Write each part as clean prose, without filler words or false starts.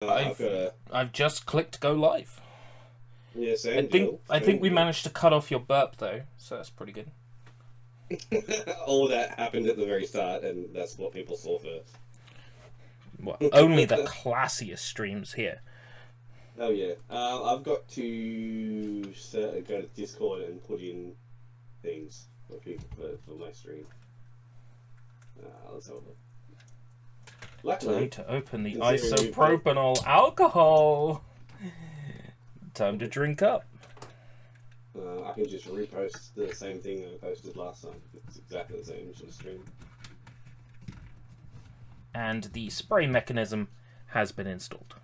I've just clicked go live. Yeah, I same think deal. I think we managed to cut off your burp though, so that's pretty good. All that happened at the very start, and that's what people saw first. Well, only the classiest streams here. Oh yeah, I've got to go to Discord and put in things for people for my stream. Let's have a look. Luckily, Time to open the considering isopropanol alcohol. Time to drink up. I can just repost the same thing I posted last time. It's exactly the same sort of stream. And the spray mechanism has been installed.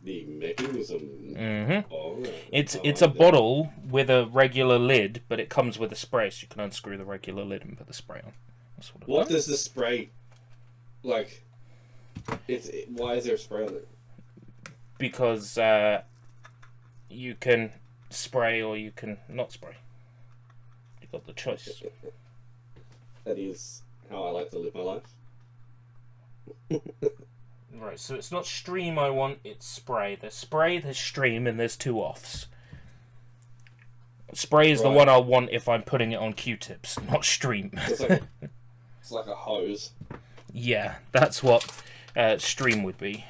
The mechanism. Mm-hmm. Oh, It's I a like that. bottle with a regular lid, but it comes with a spray, so you can unscrew the regular lid and put the spray on. That's what What does the spray like? Why is there a spray on it? Because you can spray or you can not spray. You've got the choice. That is how I like to live my life. Right, so it's not stream I want, it's spray. There's spray, there's stream, and there's two offs. Spray is the Right. one I'll want if I'm putting it on Q-tips, not stream. It's like a hose. Yeah, that's what stream would be.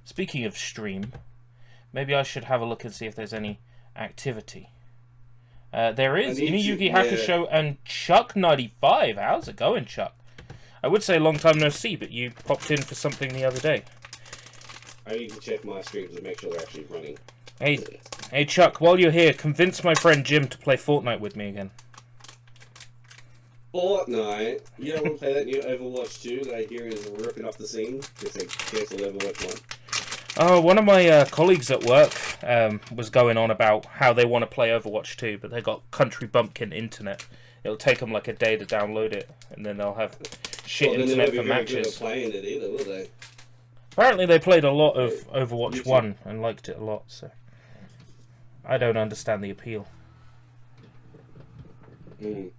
Speaking of stream, maybe I should have a look and see if there's any activity. There is Inuyuki Hakusho and Chuck95. How's it going, Chuck? I would say long time no see, but you popped in for something the other day. I need to check my streams and make sure they're actually running. Hey Chuck, while you're here, convince my friend Jim to play Fortnite with me again. Fortnite? You don't want to play that new Overwatch 2 that I hear is ripping up the scene? Because they cancelled Overwatch 1. Oh, one of my colleagues at work was going on about how they want to play Overwatch 2, but they got country bumpkin internet. It'll take them like a day to download it, and then they'll have shit Well, then internet they for won't be very good at matches. playing it either, will they? Apparently they played a lot of Overwatch YouTube. 1 and liked it a lot, so I don't understand the appeal. Mm.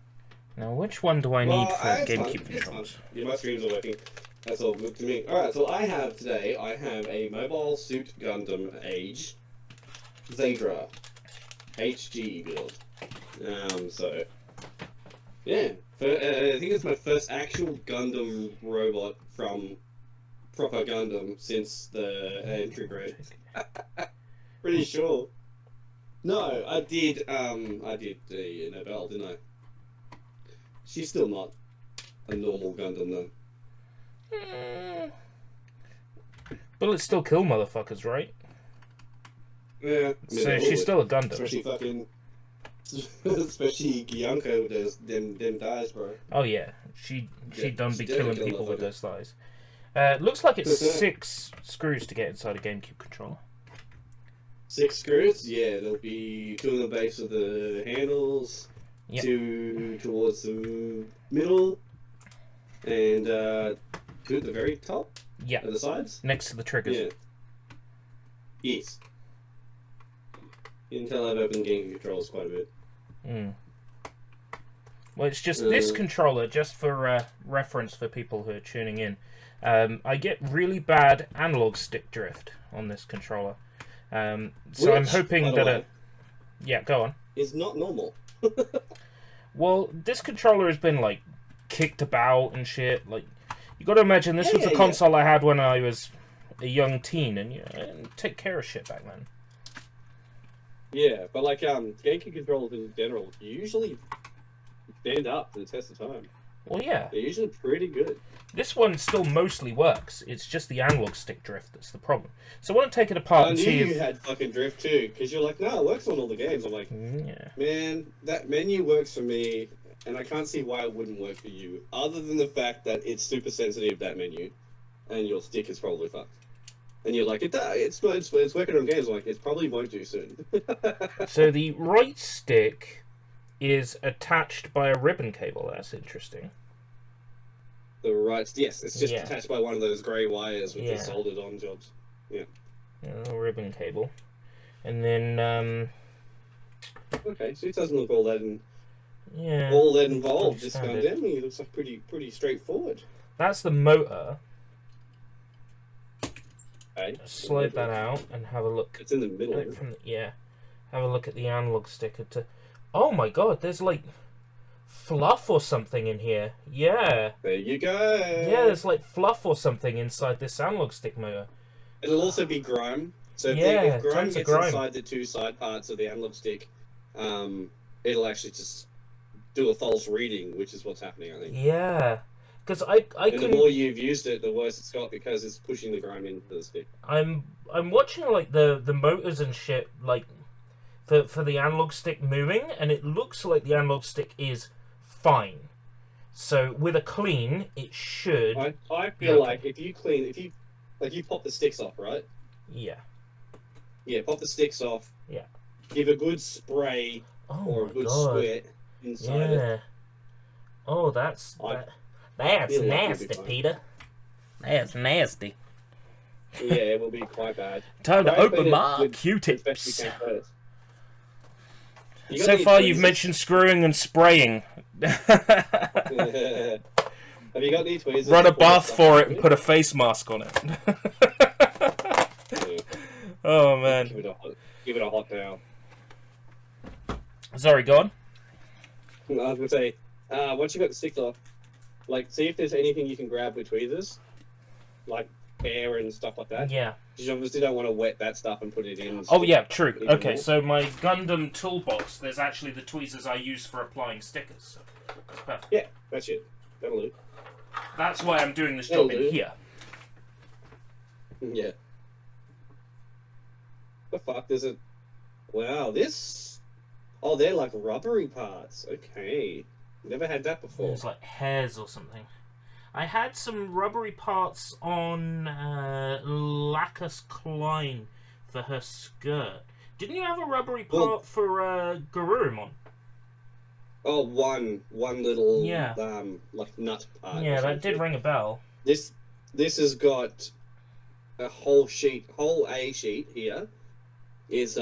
Now, which one do I need for GameCube controls? Yeah, my streams are working. That's all good to me. Alright, so I have a Mobile Suit Gundam Age Zadra HG build. So yeah, I think it's my first actual Gundam robot from proper Gundam since the entry grade. Pretty sure. No, I did the Nobel, didn't I? She's still not a normal Gundam though. Bullets still kill motherfuckers, right? Yeah. So she's still a Gundam. Especially especially Gyanko does them dies, bro. Oh yeah, she Yeah, done she be did killing kill a people with motherfucker. those thighs. Looks like it's 6 screws to get inside a GameCube controller. 6 screws, yeah, there'll be 2 on the base of the handles, Yep. 2 towards the middle, and 2 at the very top, Yeah, at the sides. next to the triggers. Yeah. Yes. You can tell I've opened game controls quite a bit. Mm. Well, it's just this controller, just for reference for people who are tuning in. I get really bad analog stick drift on this controller. So I'm Which, hoping by the that way, yeah, go on. is not normal. Well, this controller has been like kicked about and shit. Like, you got to imagine this was the Yeah. console I had when I was a young teen, and I didn't take care of shit back then. Yeah, but like GameCube controllers in general usually stand up to the test of time. Well, yeah, They're usually pretty good. this one still mostly works. It's just the analog stick drift that's the problem. So I want to take it apart I and knew see you if. had fucking drift too, because you're like, no, it works on all the games. I'm like, Yeah. man, that menu works for me, and I can't see why it wouldn't work for you, other than the fact that it's super sensitive, that menu, and your stick is probably fucked. And you're like, it's working on games. I'm like, it probably won't do soon. So the right stick is attached by a ribbon cable. That's interesting. The right, yes, it's just Yeah. attached by one of those grey wires with Yeah. the soldered on jobs. Yeah, a ribbon cable. And then, Okay, so it doesn't look all that yeah. all that involved. Pretty This standard. Gundam, it looks like pretty straightforward. That's the motor. Okay. slide that out and have a look. It's in the middle. At it from yeah, have a look at the analog sticker. Oh my god, there's like fluff or something in here. Yeah. There you go. Yeah, there's like fluff or something inside this analog stick motor. It'll also be grime. So if grime tons of gets grime. inside the two side parts of the analog stick, it'll actually just do a false reading, which is what's happening, I think. Yeah, because I And couldn't. the more you've used it, the worse it's got because it's pushing the grime into the stick. I'm watching like the motors and shit like for the analog stick moving, and it looks like the analog stick is fine. So with a clean, it should. I feel like if you pop the sticks off, right? Yeah. Yeah, pop the sticks off. Yeah. Give a good spray or a my good God. squirt inside it. Oh, that's feel like nasty, it'll be fine. Peter. That's nasty. Yeah, it will be quite bad. Time to Try and open clean it my with- as best you Q-tips. can first. You got So any far, you've tweezers? mentioned screwing and spraying. Have you got any tweezers? Run a to pull bath stuff for out it and with? put a face mask on it. Yeah. Oh man. Give it a hot towel. Sorry, go on. I was gonna say, once you got the sticks off, like see if there's anything you can grab with tweezers, like hair and stuff like that. Yeah. You obviously don't want to wet that stuff and put it in. Oh yeah, true. Even Okay, more. so my Gundam toolbox, there's actually the tweezers I use for applying stickers. So that's perfect. Yeah, that's it. That'll do. That's why I'm doing this That'll job in do. here. Yeah. The fuck? There's a. Wow, this. Oh, they're like rubbery parts. Okay. Never had that before. There's like hairs or something. I had some rubbery parts on Lacus Klein for her skirt. Didn't you have a rubbery part Well- for Garurumon? Oh, one little Yeah. like nut part. Yeah, or that did something. ring a bell. This has got a whole A sheet here is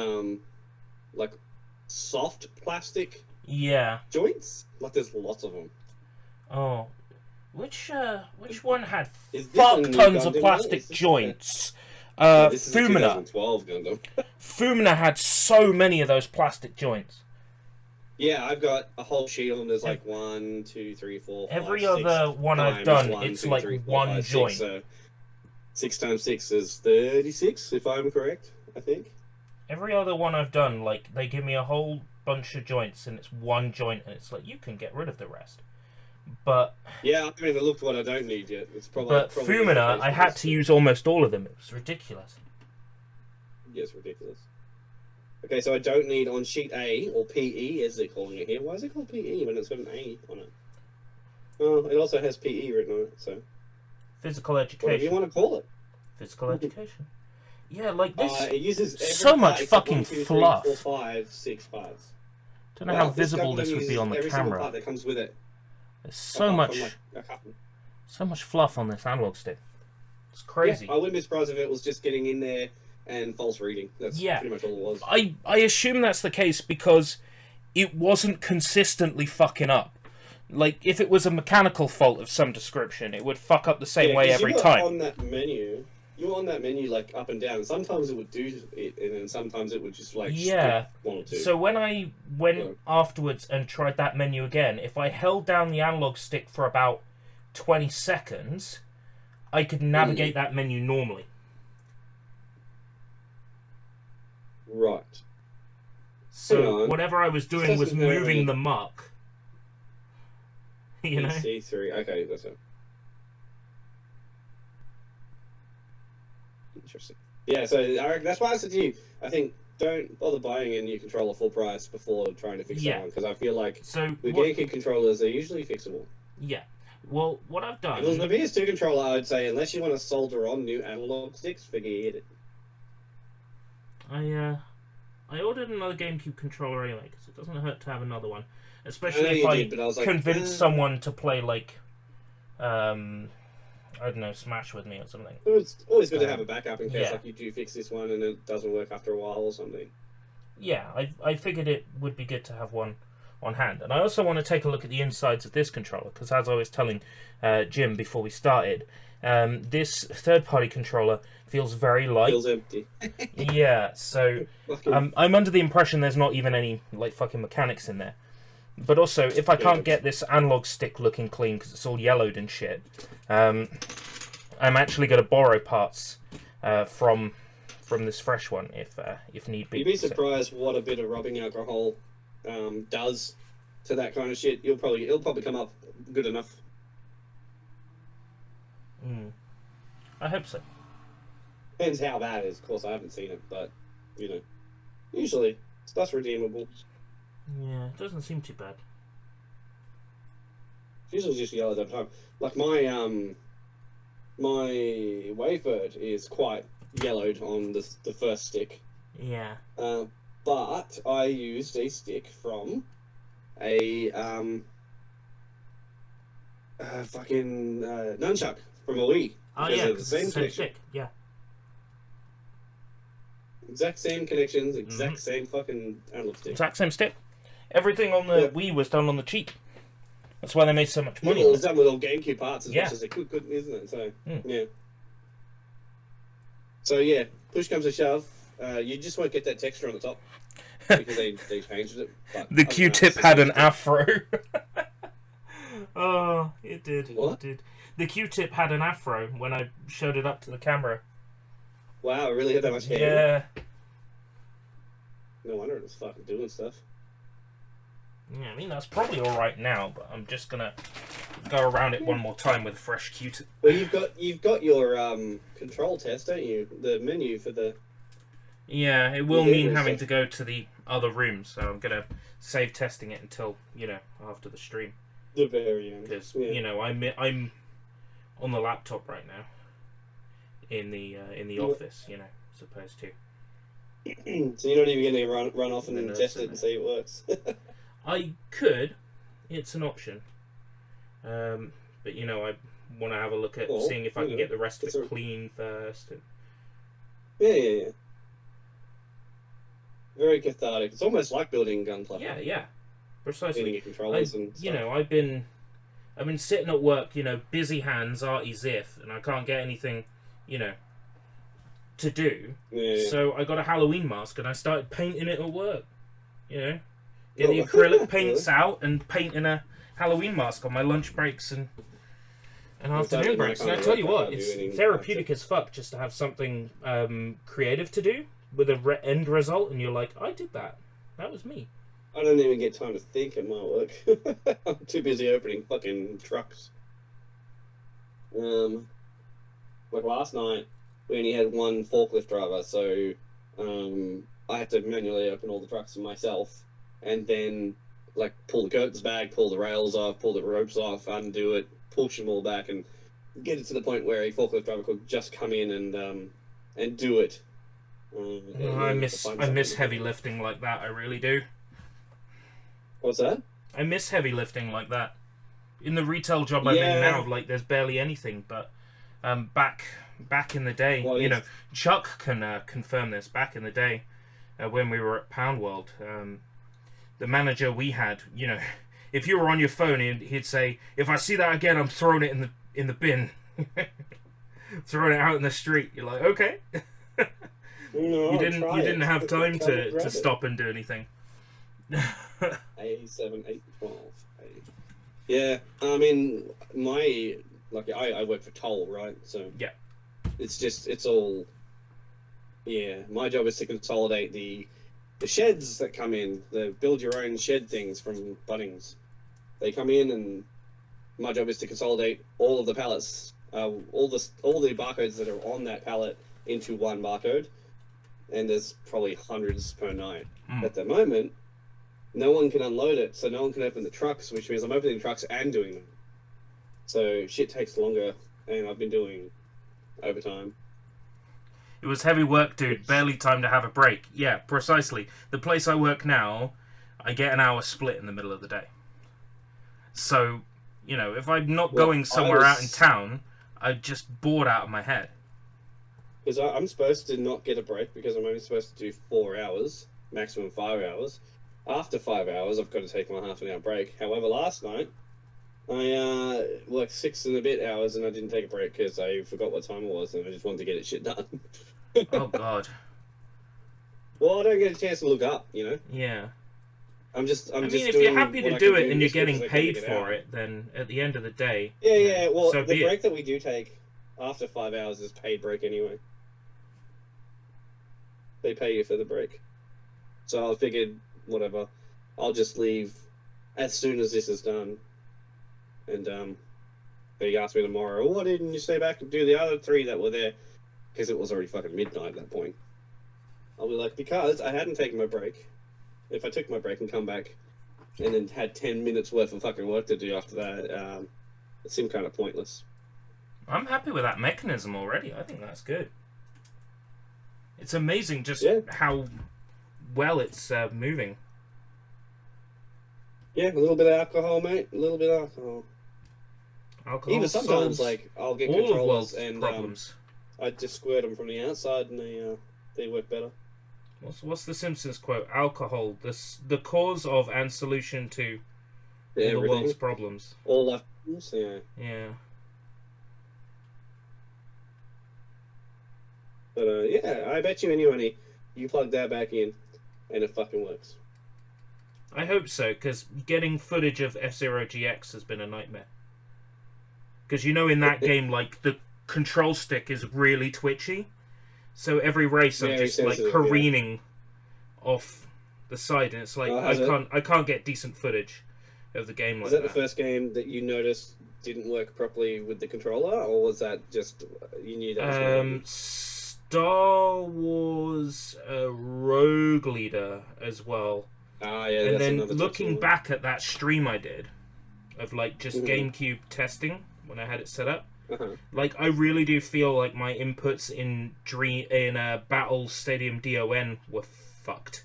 like soft plastic Yeah. joints. Like there's lots of them. Oh. Which one had Is this a fuck new tons of Gundam plastic one? Is this joints? this is a Fumina. 2012 Gundam. Fumina had so many of those plastic joints. Yeah, I've got a whole sheet of them. There's like 1, 2, 3, 4, 5, Every 6 other one I've times done, 1, it's 2, like 3, 4, one 5, 6, joint. so 6 times 6 is 36, if I'm correct, I think. Every other one I've done, like, they give me a whole bunch of joints and it's one joint and it's like, you can get rid of the rest. But Yeah, I haven't even looked what I don't need yet. It's probably. Fumina, I had to use almost all of them. It was ridiculous. Yeah, it's ridiculous. Okay, so I don't need on sheet A, or PE as they're calling it here. Why is it called PE when it's got an A on it? Oh, it also has PE written on it, so. Physical Whatever you education. want to call it. Physical education. Yeah, like this. It uses every so much part except fucking 1, 2, 3, fluff. 4, 5, 6 parts. Don't know how Wow, visible Gundam this would be uses on the every single camera. part that comes with it. There's so apart much, from, like, a couple. so much fluff on this analog stick. It's crazy. Yeah, I wouldn't be surprised if it was just getting in there and false reading. That's Yeah. pretty much all it was. I assume that's the case because it wasn't consistently fucking up. Like, if it was a mechanical fault of some description, it would fuck up the same way 'cause every you were time. on that menu. You were on that menu like up and down. And sometimes it would do it, and then sometimes it would just like Yeah. skip 1 or 2. So when I went Yeah. afterwards and tried that menu again, if I held down the analog stick for about 20 seconds, I could navigate that menu normally. Right. Hang So on. whatever I was doing This was is very- moving the muck. You know? C3. Okay, that's it. Interesting. Yeah, so that's why I said to you, I think don't bother buying a new controller full price before trying to fix Yeah. that one, because I feel like So the what, GameCube controllers are usually fixable. yeah. Well, what I've If it was the done, PS2 controller, I would say unless you want to solder on new analog sticks, forget it. I ordered another GameCube controller anyway because it doesn't hurt to have another one, I know especially if you I did, but I was like, convince someone to play like, I don't know, Smash with me or something. It's always good to have a backup in case Yeah. like you do fix this one and it doesn't work after a while or something. Yeah, I figured it would be good to have one on hand. And I also want to take a look at the insides of this controller, because as I was telling Jim before we started, This third-party controller feels very light. Feels empty. Yeah, so I'm under the impression there's not even any like fucking mechanics in there. But also, if I can't get this analog stick looking clean because it's all yellowed and shit, I'm actually going to borrow parts from this fresh one if need be. You'd be surprised what a bit of rubbing alcohol does to that kind of shit. It'll probably come up good enough. I hope so. Depends how bad it is. Of course, I haven't seen it, but usually stuff's redeemable. Yeah, it doesn't seem too bad. It's usually just yellow over time. Like my Wavebird is quite yellowed on the first stick. Yeah. But I used a stick from a fucking nunchuck from a Wii. Oh yeah, the same stick. Yeah. Exact same connections, exact same fucking analog stick. Exact same stick. Everything on the Wii was done on the cheap. That's why they made so much money. It was done with all GameCube parts as Yeah. much as they could, isn't it? So yeah. So yeah, push comes to shove, you just won't get that texture on the top because they changed it. But The Q-tip had an afro. Oh, it did. What? It did. The Q-tip had an afro when I showed it up to the camera. Wow, it really had that much hair. Yeah. No wonder it was fucking doing stuff. Yeah, I mean, that's probably alright now, but I'm just gonna go around it one more time with a fresh Q-tip. Well, you've got your control test, don't you? The menu for the... Yeah, it will mean having to go to the other room, so I'm gonna save testing it until, after the stream. The very end. Because, I'm on the laptop right now. In the office, supposed to. So you're not even going to run off and then test it and see if it works? I could. It's an option. But, I want to have a look at seeing if I can get the rest of it clean first. And... Yeah. Very cathartic. It's almost like building Gunpla. Yeah. Precisely. Getting your controllers and stuff. I've been sitting at work, busy hands, arty ziff, and I can't get anything, to do. Yeah. So I got a Halloween mask and I started painting it at work. Get the acrylic paints out and painting a Halloween mask on my lunch breaks and afternoon breaks. And I tell you what, it's therapeutic as fuck just to have something creative to do with a end result, and you're like, I did that. That was me. I don't even get time to think at my work. I'm too busy opening fucking trucks. Like last night, we only had one forklift driver, so I had to manually open all the trucks myself, and then pull the curtains back, pull the rails off, pull the ropes off, undo it, push them all back, and get it to the point where a forklift driver could just come in and do it. I miss heavy lifting like that. I really do. What's that? I miss heavy lifting like that. In the retail job I'm in now, there's barely anything. But back in the day, Chuck can confirm this. Back in the day, when we were at Pound World, the manager we had, if you were on your phone, he'd say, "If I see that again, I'm throwing it in the bin." Throwing it out in the street. You're like, okay. No, you didn't have time to stop and do anything. A7, 8, 12. Yeah, I mean, I work for Toll, right? So yeah, it's all. Yeah, my job is to consolidate the sheds that come in, the build your own shed things from Bunnings. They come in, and my job is to consolidate all of the pallets, all the barcodes that are on that pallet into one barcode. And there's probably hundreds per night. At the moment, no one can unload it, so no one can open the trucks, which means I'm opening trucks and doing them. So shit takes longer, and I've been doing overtime. It was heavy work, dude. Barely time to have a break. Yeah, precisely. The place I work now, I get an hour split in the middle of the day. So, if I'm not going somewhere out in town, I'm just bored out of my head. Because I'm supposed to not get a break because I'm only supposed to do 4 hours, maximum 5 hours. After 5 hours, I've got to take my half an hour break. However, last night, I worked 6 and a bit hours and I didn't take a break because I forgot what time it was and I just wanted to get it shit done. Oh God. Well, I don't get a chance to look up, you know. Yeah. I'm just I mean, just if doing you're happy what to I do can it and you're as quick getting as I can to paid get for out. it, then at the end of the day, Yeah, you yeah. know, Well, so the be break it. that we do take after 5 hours is paid break anyway. They pay you for the break. So I figured, whatever, I'll just leave as soon as this is done. And they asked me tomorrow, why didn't you stay back and do the other 3 that were there? Because it was already fucking midnight at that point. I'll be like, because I hadn't taken my break. If I took my break and come back and then had 10 minutes worth of fucking work to do after that, it seemed kind of pointless. I'm happy with that mechanism already. I think that's good. It's amazing just how well it's moving. Yeah, a little bit of alcohol, mate. A little bit of alcohol. Alcohol Even sometimes, solves like, I'll get all of controllers world's and problems. I just squirt them from the outside and they work better. What's the Simpsons quote? Alcohol, the cause of and solution to all the Everything. world's problems. All life problems, yeah. Yeah. But yeah, I bet you any money you plug that back in and it fucking works. I hope so, because getting footage of F-Zero GX has been a nightmare. Because you know in that game, like, the control stick is really twitchy. So every race I'm just like careening off the side, and it's like I can't get decent footage of the game like that. Was that the first game that you noticed didn't work properly with the controller, or was that just you knew that was Star Wars Rogue Leader as well. Ah, yeah. And that's then another looking back at that stream I did of like just GameCube testing when I had it set up. Like, I really do feel like my inputs in Battle Stadium DON were fucked.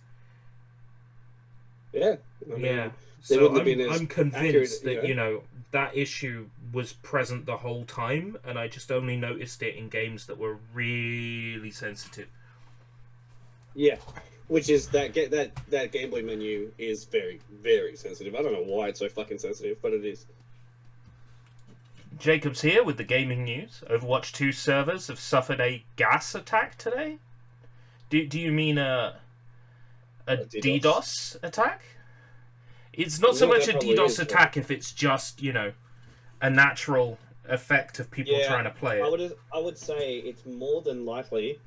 Yeah. Yeah. So I'm convinced that, you know, that issue was present the whole time, and I just only noticed it in games that were really sensitive. Yeah. Which is that Game Boy menu is very, very sensitive. I don't know why it's so fucking sensitive, but it is. Jacob's here with the gaming news. Overwatch 2 servers have suffered a gas attack today. Do you mean a DDoS attack? It's not so much a DDoS attack if it's just, you know, a natural effect of people trying to play it. I would say it's more than likely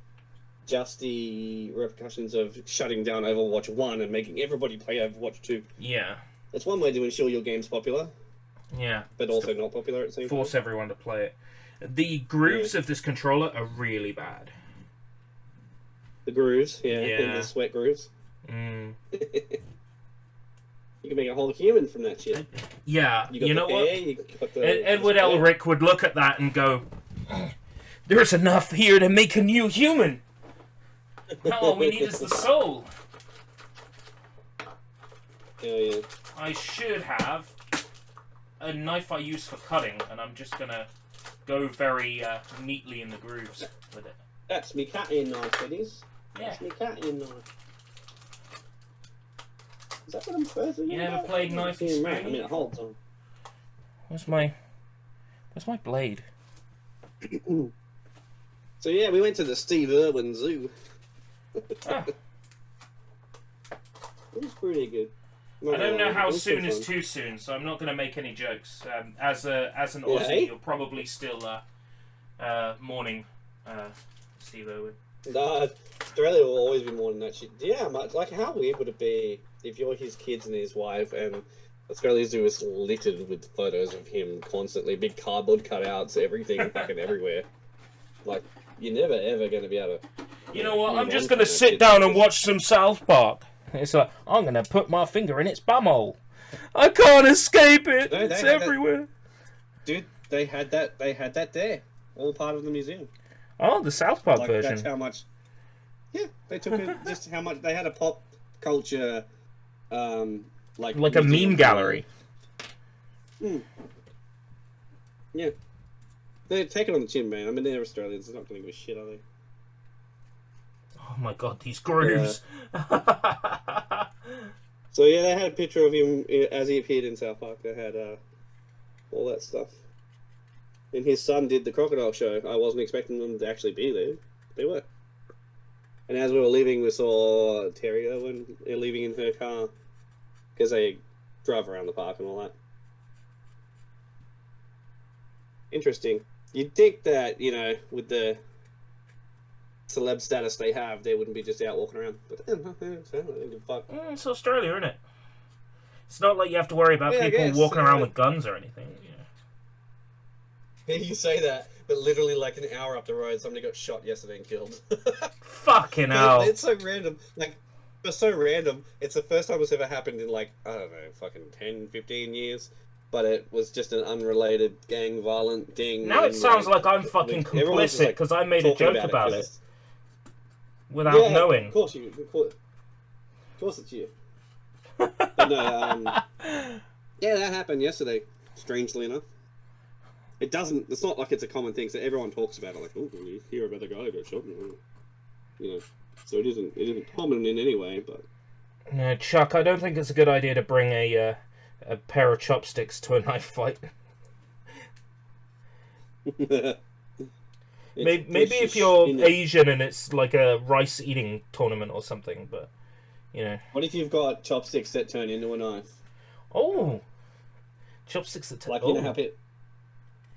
just the repercussions of shutting down Overwatch 1 and making everybody play Overwatch 2. Yeah. That's one way to ensure your game's popular. Yeah. But also not popular at the same time. Force everyone to play it. The grooves of this controller are really bad. The grooves, and the sweat grooves. Mm. You can make a whole human from that shit. Yeah, you know what? Edward the Elric would look at that and go, "There's enough here to make a new human. Now all we need is the soul." Yeah. I should have a knife I use for cutting, and I'm just gonna go very neatly in the grooves with it. That's me cutting knife, it is. Yeah. That's me cutting knife. Is that what I'm supposed to do? You never played Knife and Spoon? I mean, it holds on. Where's my blade? So yeah, we went to the Steve Irwin Zoo. Ah. It was pretty good. I don't know how soon is too soon, so I'm not going to make any jokes. As an Aussie, you're probably still mourning Steve Irwin. Nah, Australia will always be more than that shit. Yeah, like how weird would it be if you're his kids and his wife and Australia's Zoo is littered with photos of him constantly, big cardboard cutouts, everything fucking everywhere. Like, you're never ever going to be able to... You know what, I'm just going to sit down and watch some South Park. It's like, I'm going to put my finger in its bumhole. I can't escape it. It's everywhere. Dude, they had that there. All part of the museum. Oh, the South Park version. That's how much... Yeah, they took it, just how much... They had a pop culture... like a meme gallery. Yeah. They take it on the chin, man. I mean, they're Australians. They're not going to give a shit, are they? Oh my god, these grooves. So yeah, they had a picture of him as he appeared in South Park. They had all that stuff. And his son did the crocodile show. I wasn't expecting them to actually be there. They were. And as we were leaving, we saw Terry Irwin leaving in her car because they drive around the park and all that. Interesting. You'd think that, you know, with the celeb status they have, they wouldn't be just out walking around. But fuck. It's Australia, isn't it? It's not like you have to worry about Yeah, people walking around with guns or anything. You say that, but literally like an hour up the road, somebody got shot yesterday and killed. Fucking hell. It's so random. Like, it's so random. It's the first time it's ever happened in, like, I don't know, fucking 10, 15 years. But it was just an unrelated gang violent thing. Now it sounds like I'm fucking complicit because I made a joke about it without knowing. Of course it's you. But no, yeah, that happened yesterday, strangely enough. It's not like it's a common thing, so everyone talks about it, like, oh, you hear about the guy who got shot, you know, so it isn't common in any way, but... No, Chuck, I don't think it's a good idea to bring a pair of chopsticks to a knife fight. Maybe if you're Asian and it's like a rice eating tournament or something, but, you know. What if you've got chopsticks that turn into a knife? Oh! Chopsticks that turn... Like, you know how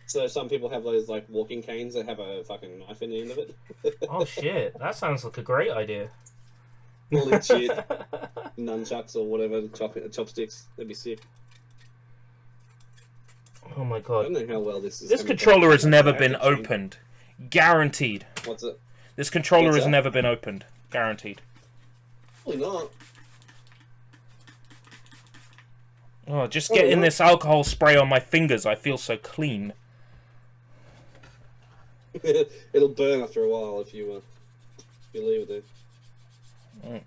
so some people have those, like, walking canes that have a fucking knife in the end of it. Oh, shit. That sounds like a great idea. Legit. Nunchucks or whatever, chopsticks. That'd be sick. Oh, my I God. don't know how well this is... This controller has never been opened. Guaranteed. What's it? This controller has never been opened. Guaranteed. Probably not. Oh, just getting this alcohol spray on my fingers, I feel so clean. It'll burn after a while if you leave it there.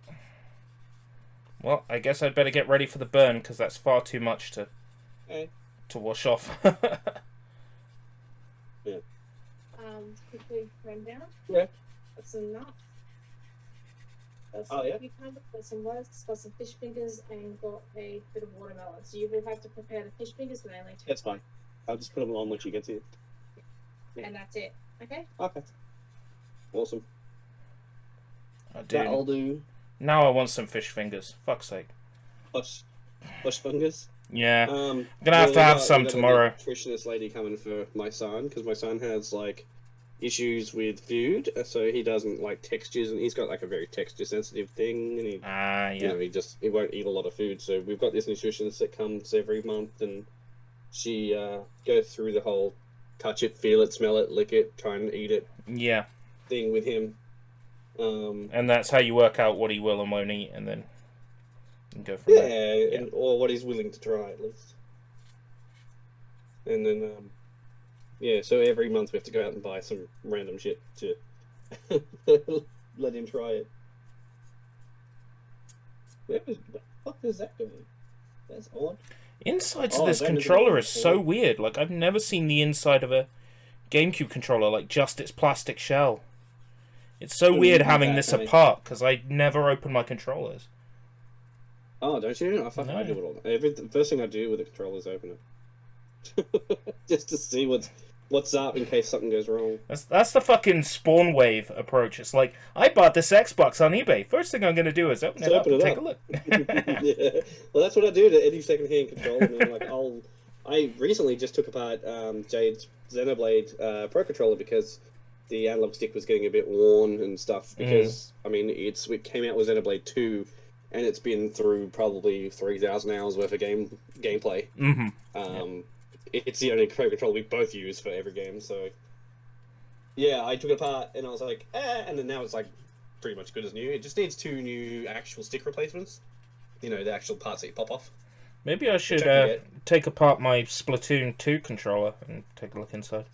Well, I guess I'd better get ready for the burn, because that's far too much to wash off. Yeah. Quickly run down. Yeah. Got some nuts. Got some cucumber, got some lettuce, got some fish fingers, and got a bit of watermelon. So you will have to prepare the fish fingers, but they only take... That's fine. I'll just put them on once you get to it. And that's it. Okay? Okay. Awesome. I do. That'll do. Now I want some fish fingers. Fuck's sake. Fish fingers? Yeah. I'm gonna have to have some tomorrow. A nutritionist lady coming for my son, because my son has, like, issues with food, so he doesn't like textures, and he's got like a very texture sensitive thing, and he, you know, he won't eat a lot of food. So we've got this nutritionist that comes every month, and she goes through the whole touch it, feel it, smell it, lick it, try and eat it thing with him. And that's how you work out what he will and won't eat, and then go from there. Or what he's willing to try at least. And then so every month we have to go out and buy some random shit to let him try it. What the fuck is that doing? That's odd. Insides of this controller is so weird. Like, I've never seen the inside of a GameCube controller, like just its plastic shell. It's so weird having this apart, because I never open my controllers. Oh, don't you? I do it all. The first thing I do with the controller is open it. Just to see what's up in case something goes wrong. That's the fucking Spawn Wave approach. It's like, I bought this Xbox on eBay. First thing I'm going to do is open it up and take a look. Yeah. Well, that's what I do to any second-hand controller. Man. Like, I recently just took apart Jade's Xenoblade Pro Controller because the analog stick was getting a bit worn and stuff. Because, I mean, it came out with Xenoblade 2, and it's been through probably 3,000 hours worth of gameplay. It's the only Pro Controller we both use for every game, so... Yeah, I took it apart, and I was like, and then now it's, like, pretty much good as new. It just needs 2 new actual stick replacements. You know, the actual parts that you pop off. Maybe I should take apart my Splatoon 2 controller and take a look inside.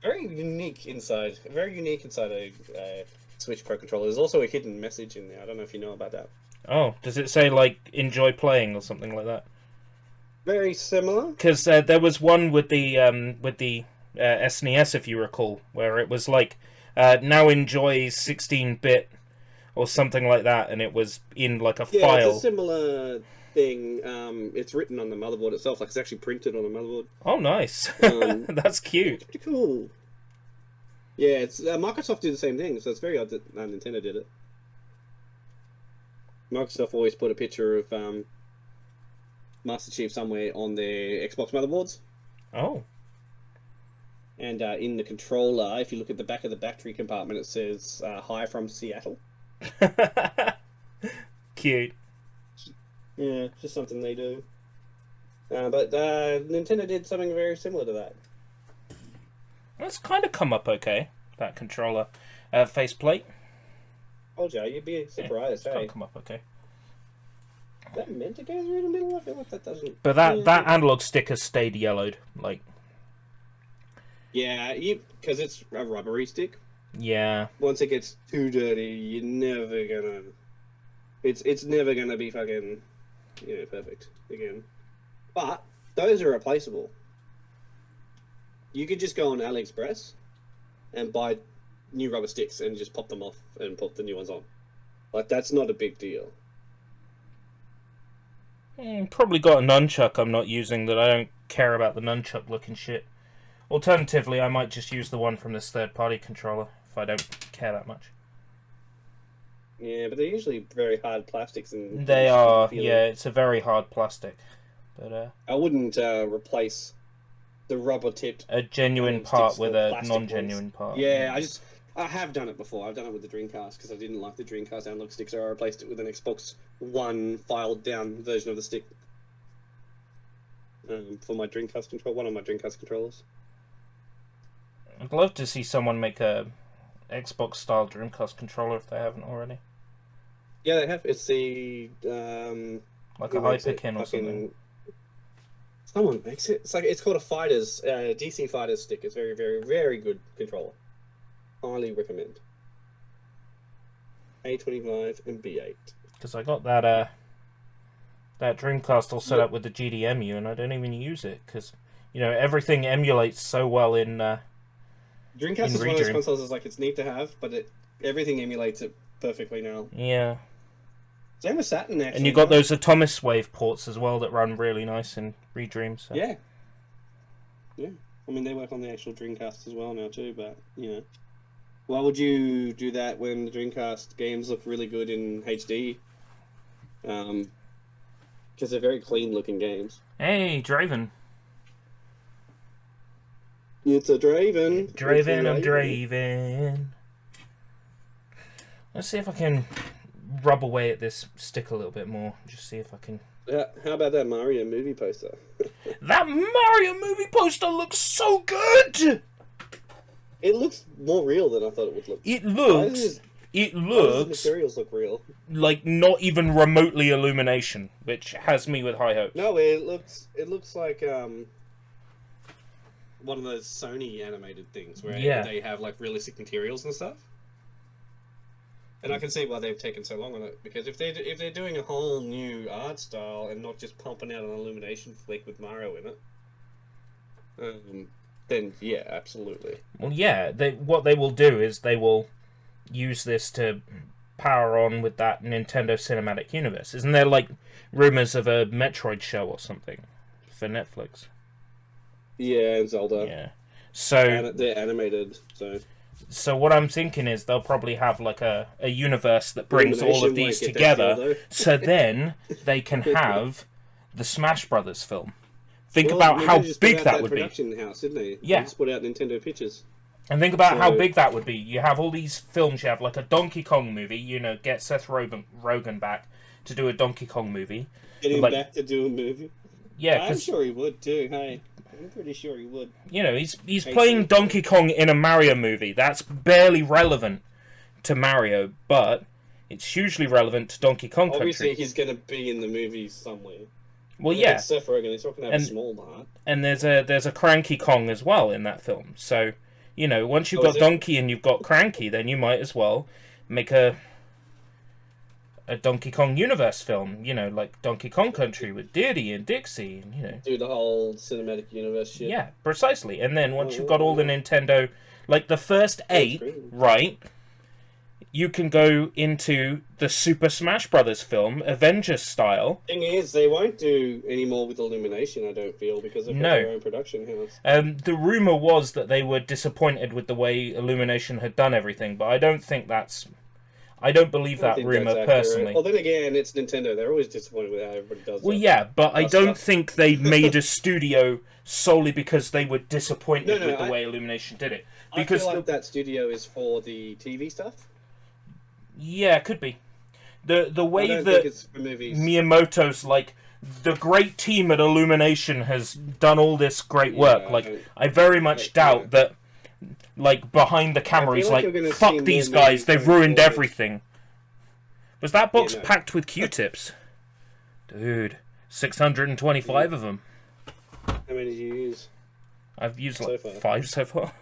Very unique inside a Switch Pro Controller. There's also a hidden message in there. I don't know if you know about that. Oh, does it say, like, enjoy playing or something like that? Very similar. Because there was one with the SNES, if you recall, where it was like, now enjoy 16-bit or something like that, and it was in like a file. It's a similar thing, it's written on the motherboard itself. Like, it's actually printed on the motherboard. Oh, nice. Um, That's cute. It's pretty cool. Yeah, it's Microsoft do the same thing, so it's very odd that Nintendo did it. Microsoft always put a picture of Master Chief somewhere on their Xbox motherboards. Oh. And in the controller, if you look at the back of the battery compartment, it says "Hi from Seattle." Cute. Yeah, just something they do. But Nintendo did something very similar to that. That's kind of come up okay, that controller. Faceplate. Oh, Joe, you'd be surprised, It's hey? come up okay. Is that meant to go through the middle? I feel like that doesn't. But that analog stick has stayed yellowed. Like, Yeah, because it's a rubbery stick. yeah. Once it gets too dirty, you're never gonna. It's never gonna be fucking, perfect again. But those are replaceable. You could just go on AliExpress and buy new rubber sticks and just pop them off and put the new ones on. Like, that's not a big deal. Probably got a nunchuck I'm not using that I don't care about the nunchuck looking shit. Alternatively, I might just use the one from this third-party controller if I don't care that much. Yeah, but they're usually very hard plastics and. They are, yeah. It's a very hard plastic, but I wouldn't replace the rubber tipped. a genuine sticks part for with a plastic non-genuine part. Yeah, I have done it before. I've done it with the Dreamcast because I didn't like the Dreamcast analog stick, so I replaced it with an Xbox One filed down version of the stick for my Dreamcast control. One of my Dreamcast controllers. I'd love to see someone make a Xbox-style Dreamcast controller if they haven't already. Yeah, they have. It's the Like who a makes it? Hyperkin or something. Someone makes it. It's called a Fighters DC Fighters stick. It's very, very, very good controller. Highly recommend. A25 and B8. Because I got that Dreamcast all set up with the GDEMU and I don't even use it because, everything emulates so well in... Dreamcast is one of those consoles that's like, it's neat to have, but everything emulates it perfectly now. Yeah. Same with Saturn, actually. And you've got those Atomis Wave ports as well that run really nice in Redream. So. Yeah. Yeah. I mean, they work on the actual Dreamcast as well now, too, but, why would you do that when the Dreamcast games look really good in HD? Because they're very clean-looking games. Hey, Draven. It's a Draven. Draven of Draven. Let's see if I can rub away at this stick a little bit more. Just see if I can... How about that Mario movie poster? That Mario movie poster looks so good! It looks more real than I thought it would look. It Why does the looks materials look real? like not even remotely Illumination, which has me with high hopes. No, it looks like one of those Sony animated things where they have like realistic materials and stuff. And I can see why they've taken so long on it, because if they're doing a whole new art style and not just pumping out an Illumination flick with Mario in it, then yeah, absolutely. Well, yeah, what they will do is they will use this to power on with that Nintendo Cinematic Universe. Isn't there like rumors of a Metroid show or something for Netflix? Yeah, and Zelda. Yeah. So they're animated, So what I'm thinking is they'll probably have like a universe that brings all of these together, so then they can have the Smash Brothers film. Think about how big that would be. Production house, didn't they? Yeah. They just put out Nintendo Pictures. And think about how big that would be. You have all these films. You have like a Donkey Kong movie. Get Seth Rogen back to do a Donkey Kong movie. Get him back to do a movie. Yeah, I'm sure he would too. Hey, I'm pretty sure he would. He's playing Donkey Kong in a Mario movie. That's barely relevant to Mario, but it's hugely relevant to Donkey Kong Country. Obviously, he's going to be in the movie somewhere. Well, yeah. It's Seth Rogen. He's not going to have a small part. And there's a Cranky Kong as well in that film. So, once you've got Donkey and you've got Cranky, then you might as well make a Donkey Kong universe film, like Donkey Kong Country with Diddy and Dixie, and do the whole cinematic universe shit. Yeah, precisely. And then once you've got all the Nintendo, like the first 8, right? you can go into the Super Smash Brothers film, Avengers style. Thing is, they won't do any more with Illumination, I don't feel, because they've got their own production house. The rumor was that they were disappointed with the way Illumination had done everything, but I don't think that's... I don't believe that rumor personally. Well, then again, it's Nintendo. They're always disappointed with how everybody does Well, that. yeah, but I don't think they made a studio solely because they were disappointed with the way Illumination did it. Because I feel like that studio is for the TV stuff. Yeah, it could be. The way I don't that think it's for movies. Miyamoto's like the great team at Illumination has done all this great work. I very much doubt that. Like behind the camera, he's like, "Fuck these guys! They've ruined everything." Was that box packed with Q-tips? Dude, 625 of them. How many did you use? I've used like 5 so far.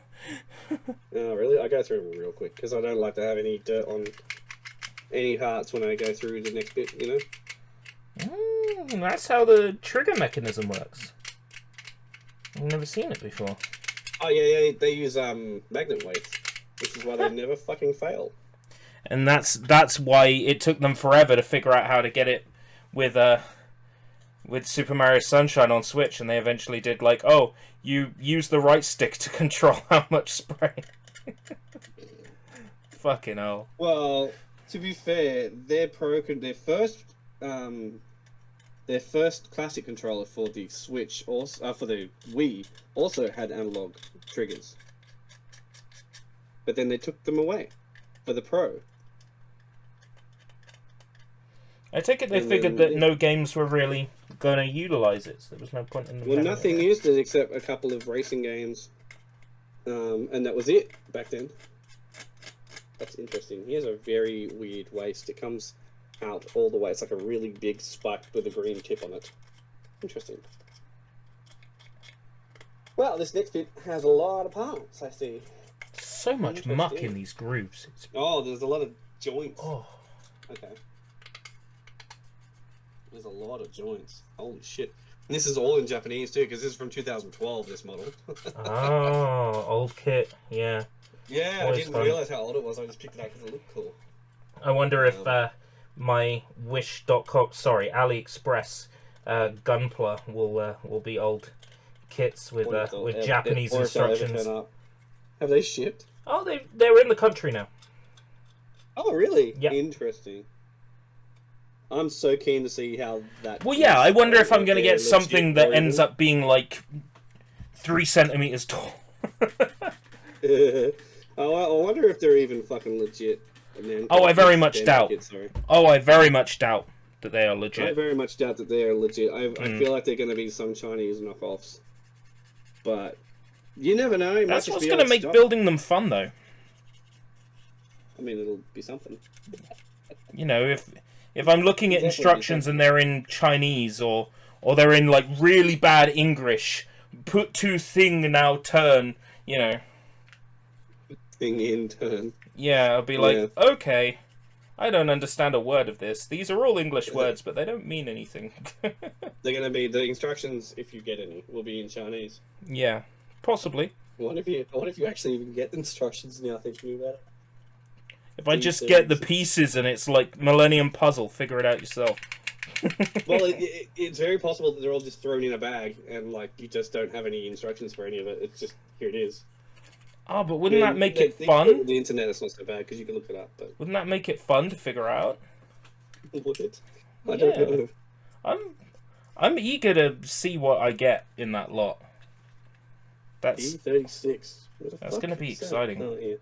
Oh, really? I go through them real quick because I don't like to have any dirt on any hearts when I go through the next bit, you know? That's how the trigger mechanism works. I've never seen it before. Oh, yeah, they use magnet weights, which is why they never fucking fail. And that's why it took them forever to figure out how to get it with Super Mario Sunshine on Switch, and they eventually did like, oh, you use the right stick to control how much spray. Fucking hell. Well, to be fair, their first classic controller for the Switch, also for the Wii, also had analog triggers. But then they took them away for the Pro. I take it they figured that no games were really going to utilize it, so there was no point in them. Well, nothing used it except a couple of racing games, and that was it back then. That's interesting. Here's a very weird waist. It comes out all the way. It's like a really big spike with a green tip on it. Interesting. Well, this next bit has a lot of parts, I see. So much muck in these grooves. There's a lot of joints. Oh. Okay. There's a lot of joints. Holy shit. And this is all in Japanese too, because this is from 2012, this model. Oh, old kit, yeah. Yeah, Always I didn't fun. realise how old it was. I just picked it up because it looked cool. I wonder if my Wish.com, AliExpress Gunpla will be old kits with Japanese instructions. Have they shipped? Oh, they're in the country now. Oh, really? Yeah. Interesting. I'm so keen to see how that... Well, yeah, I wonder if I'm going to get something that ends up being like 3 centimeters tall. I wonder if they're even fucking legit. Oh, I very much doubt. Oh, I very much doubt that they are legit. I very much doubt that they are legit. I feel like they're going to be some Chinese knockoffs. But you never know. That's what's going to make building them fun, though. I mean, it'll be something. You know, if I'm looking at instructions and they're in Chinese or they're in like really bad English, put to thing now turn, you know. Thing in turn. Yeah, I'll be like, okay, I don't understand a word of this. These are all English words, but they don't mean anything. They're going to be, the instructions, if you get any, will be in Chinese. Yeah, possibly. What if you actually even get instructions now thinking about it? If I just get the pieces and it's like Millennium Puzzle, figure it out yourself. Well, it's very possible that they're all just thrown in a bag and like you just don't have any instructions for any of it. It's just, here it is. Oh, but wouldn't that make it fun? The internet is not so bad because you can look it up. But wouldn't that make it fun to figure out? Would it? I don't know. I'm eager to see what I get in that lot. That's E36. That's going to be exciting. Oh, yeah.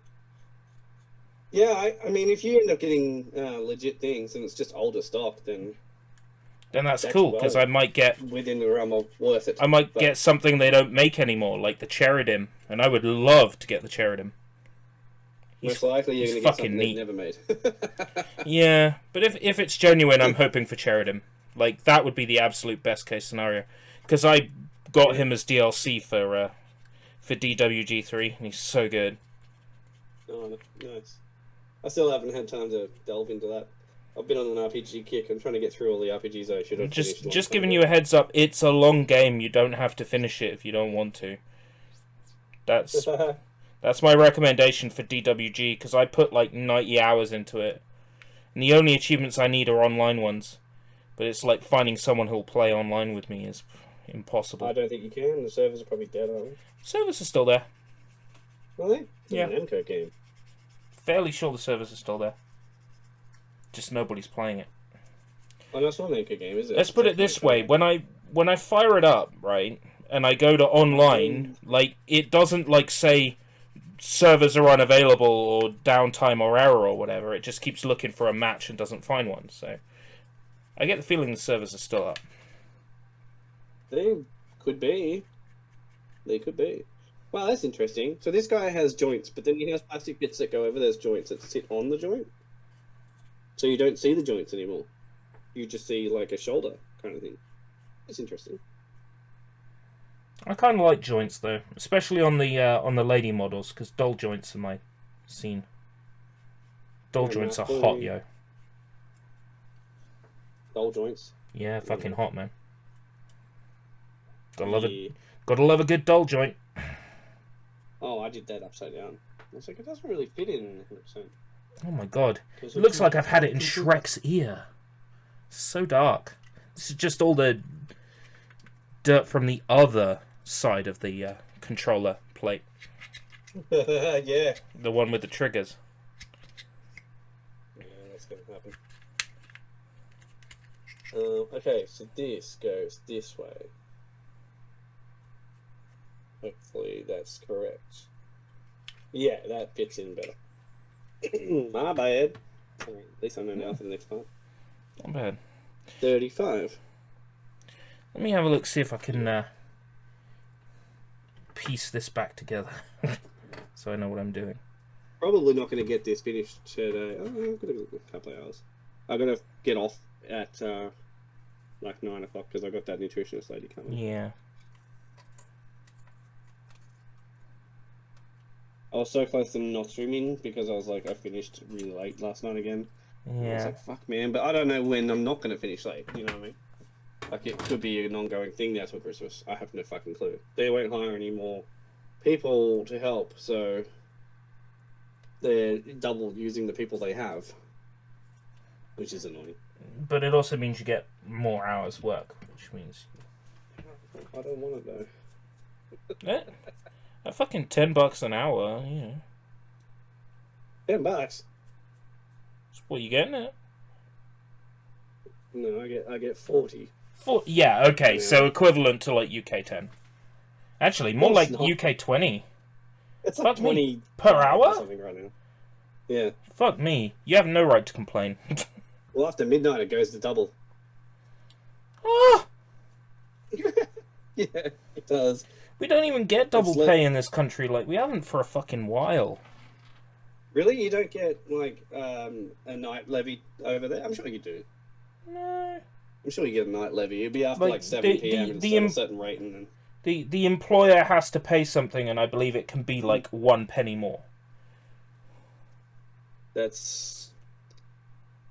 Yeah, I mean, if you end up getting legit things and it's just older stock, then that's cool because I might get within the realm of worth it. I might get something they don't make anymore, like the Cherridim, and I would love to get the Cherridim. Most likely, you're going to get something neat. Never made. Yeah, but if it's genuine, I'm hoping for Cherridim. Like that would be the absolute best case scenario, because I got him as DLC for DWG3, and he's so good. Oh, nice. I still haven't had time to delve into that. I've been on an RPG kick. I'm trying to get through all the RPGs I should have finished. Just giving you a heads up, it's a long game. You don't have to finish it if you don't want to. That's my recommendation for DWG, because I put like 90 hours into it. And the only achievements I need are online ones. But it's like finding someone who'll play online with me is impossible. I don't think you can. The servers are probably dead, aren't they? Servers are still there. Are they? It's Yeah. an Namco game. Fairly sure the servers are still there. Just nobody's playing it. Oh, no, it's not an Namco game, is it? Let's put it this way: when I fire it up, right, and I go to online, like it doesn't like say servers are unavailable or downtime or error or whatever. It just keeps looking for a match and doesn't find one. So I get the feeling the servers are still up. They could be. They could be. Wow, that's interesting. So this guy has joints, but then he has plastic bits that go over those joints that sit on the joint. So you don't see the joints anymore. You just see like a shoulder kind of thing. That's interesting. I kind of like joints though, especially on the lady models, because doll joints are my scene. Doll joints are hot, yo. Doll joints. Yeah, fucking hot, man. Gotta love a good doll joint. Oh, I did that upside down. I was like, it doesn't really fit in 100%. Oh my god. It looks like I've had it in Shrek's ear. So dark. This is just all the dirt from the other side of the controller plate. Yeah. The one with the triggers. Yeah, that's gonna happen. Okay, so this goes this way. Hopefully that's correct. Yeah, that fits in better. My bad. At least I know now for the next part. Not bad. 35. Let me have a look, see if I can piece this back together. So I know what I'm doing. Probably not going to get this finished today. Oh, I'm going to a couple of hours. I'm going to get off at like 9 o'clock because I got that nutritionist lady coming. Yeah. I was so close to not streaming because I was like, I finished really late last night again. I was Yeah. like, fuck, man. But I don't know when I'm not going to finish late. You know what I mean? Like, it could be an ongoing thing now till Christmas. I have no fucking clue. They won't hire any more people to help, so they're double using the people they have, which is annoying. But it also means you get more hours work, which means... I don't want it, though. A fucking $10 an hour, you know. $10? That's what you getting at. No, I get 40. Yeah, okay, Yeah. so equivalent to like UK 10. Actually, more No, like it's not. UK 20. It's Fuck like me. 20 Per or hour? something right now. Yeah. Fuck me. You have no right to complain. Well, after midnight, it goes to double. Ah, Yeah, it does. we don't even get double It's pay in this country. Like, we haven't for a fucking while. Really? You don't get, like, a night levy over there? I'm sure you do. No. I'm sure you get a night levy. It'd be after, Like, like, 7 the- p.m. the- and the it's at a certain rate, and then... The employer has to pay something, and I believe it can be like 1 penny more. That's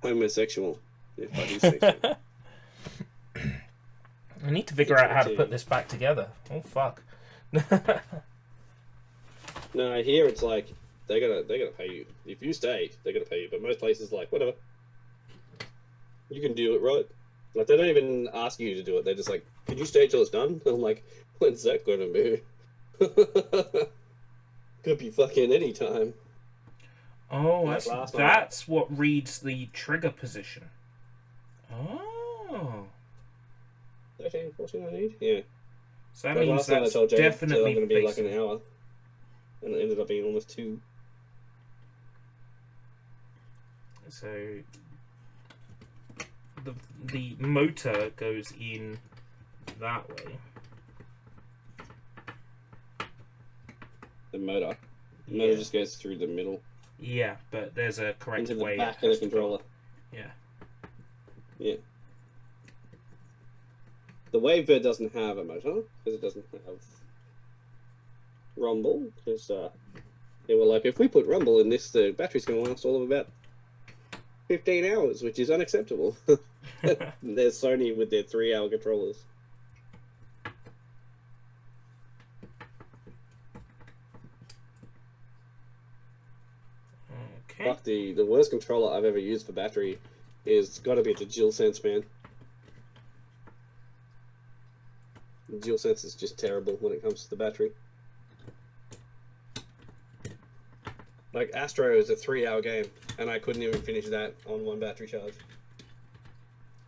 homosexual. If I do say so. I need to figure out how to put this back together. Oh fuck. No, here it's like they're gonna pay you. If you stay, they're gonna pay you. But most places like whatever. You can do it, right? Like they don't even ask you to do it. They're just like, "Could you stay till it's done?" And I'm like, "When's that gonna be?" Could be fucking any time. Oh, Like last night. that's what reads the trigger position. Oh. 13, 14 I need? Yeah. So that Like means last night I that's told Jay definitely I'm gonna be like facing- an hour. And it ended up being almost 2. So the motor goes in that way. The motor. The motor just goes through the middle. Yeah, but there's a correct Into the way. back it of has the to go. controller. Yeah. Yeah. The Wavebird doesn't have a motor because it doesn't have rumble. Because they were like, if we put rumble in this, the battery's going to last all of about 15 hours, which is unacceptable. There's Sony with their 3-hour controllers. Fuck, the worst controller I've ever used for battery is got to be the DualSense, man. The DualSense is just terrible when it comes to the battery. Like, Astro is a 3-hour game, and I couldn't even finish that on one battery charge.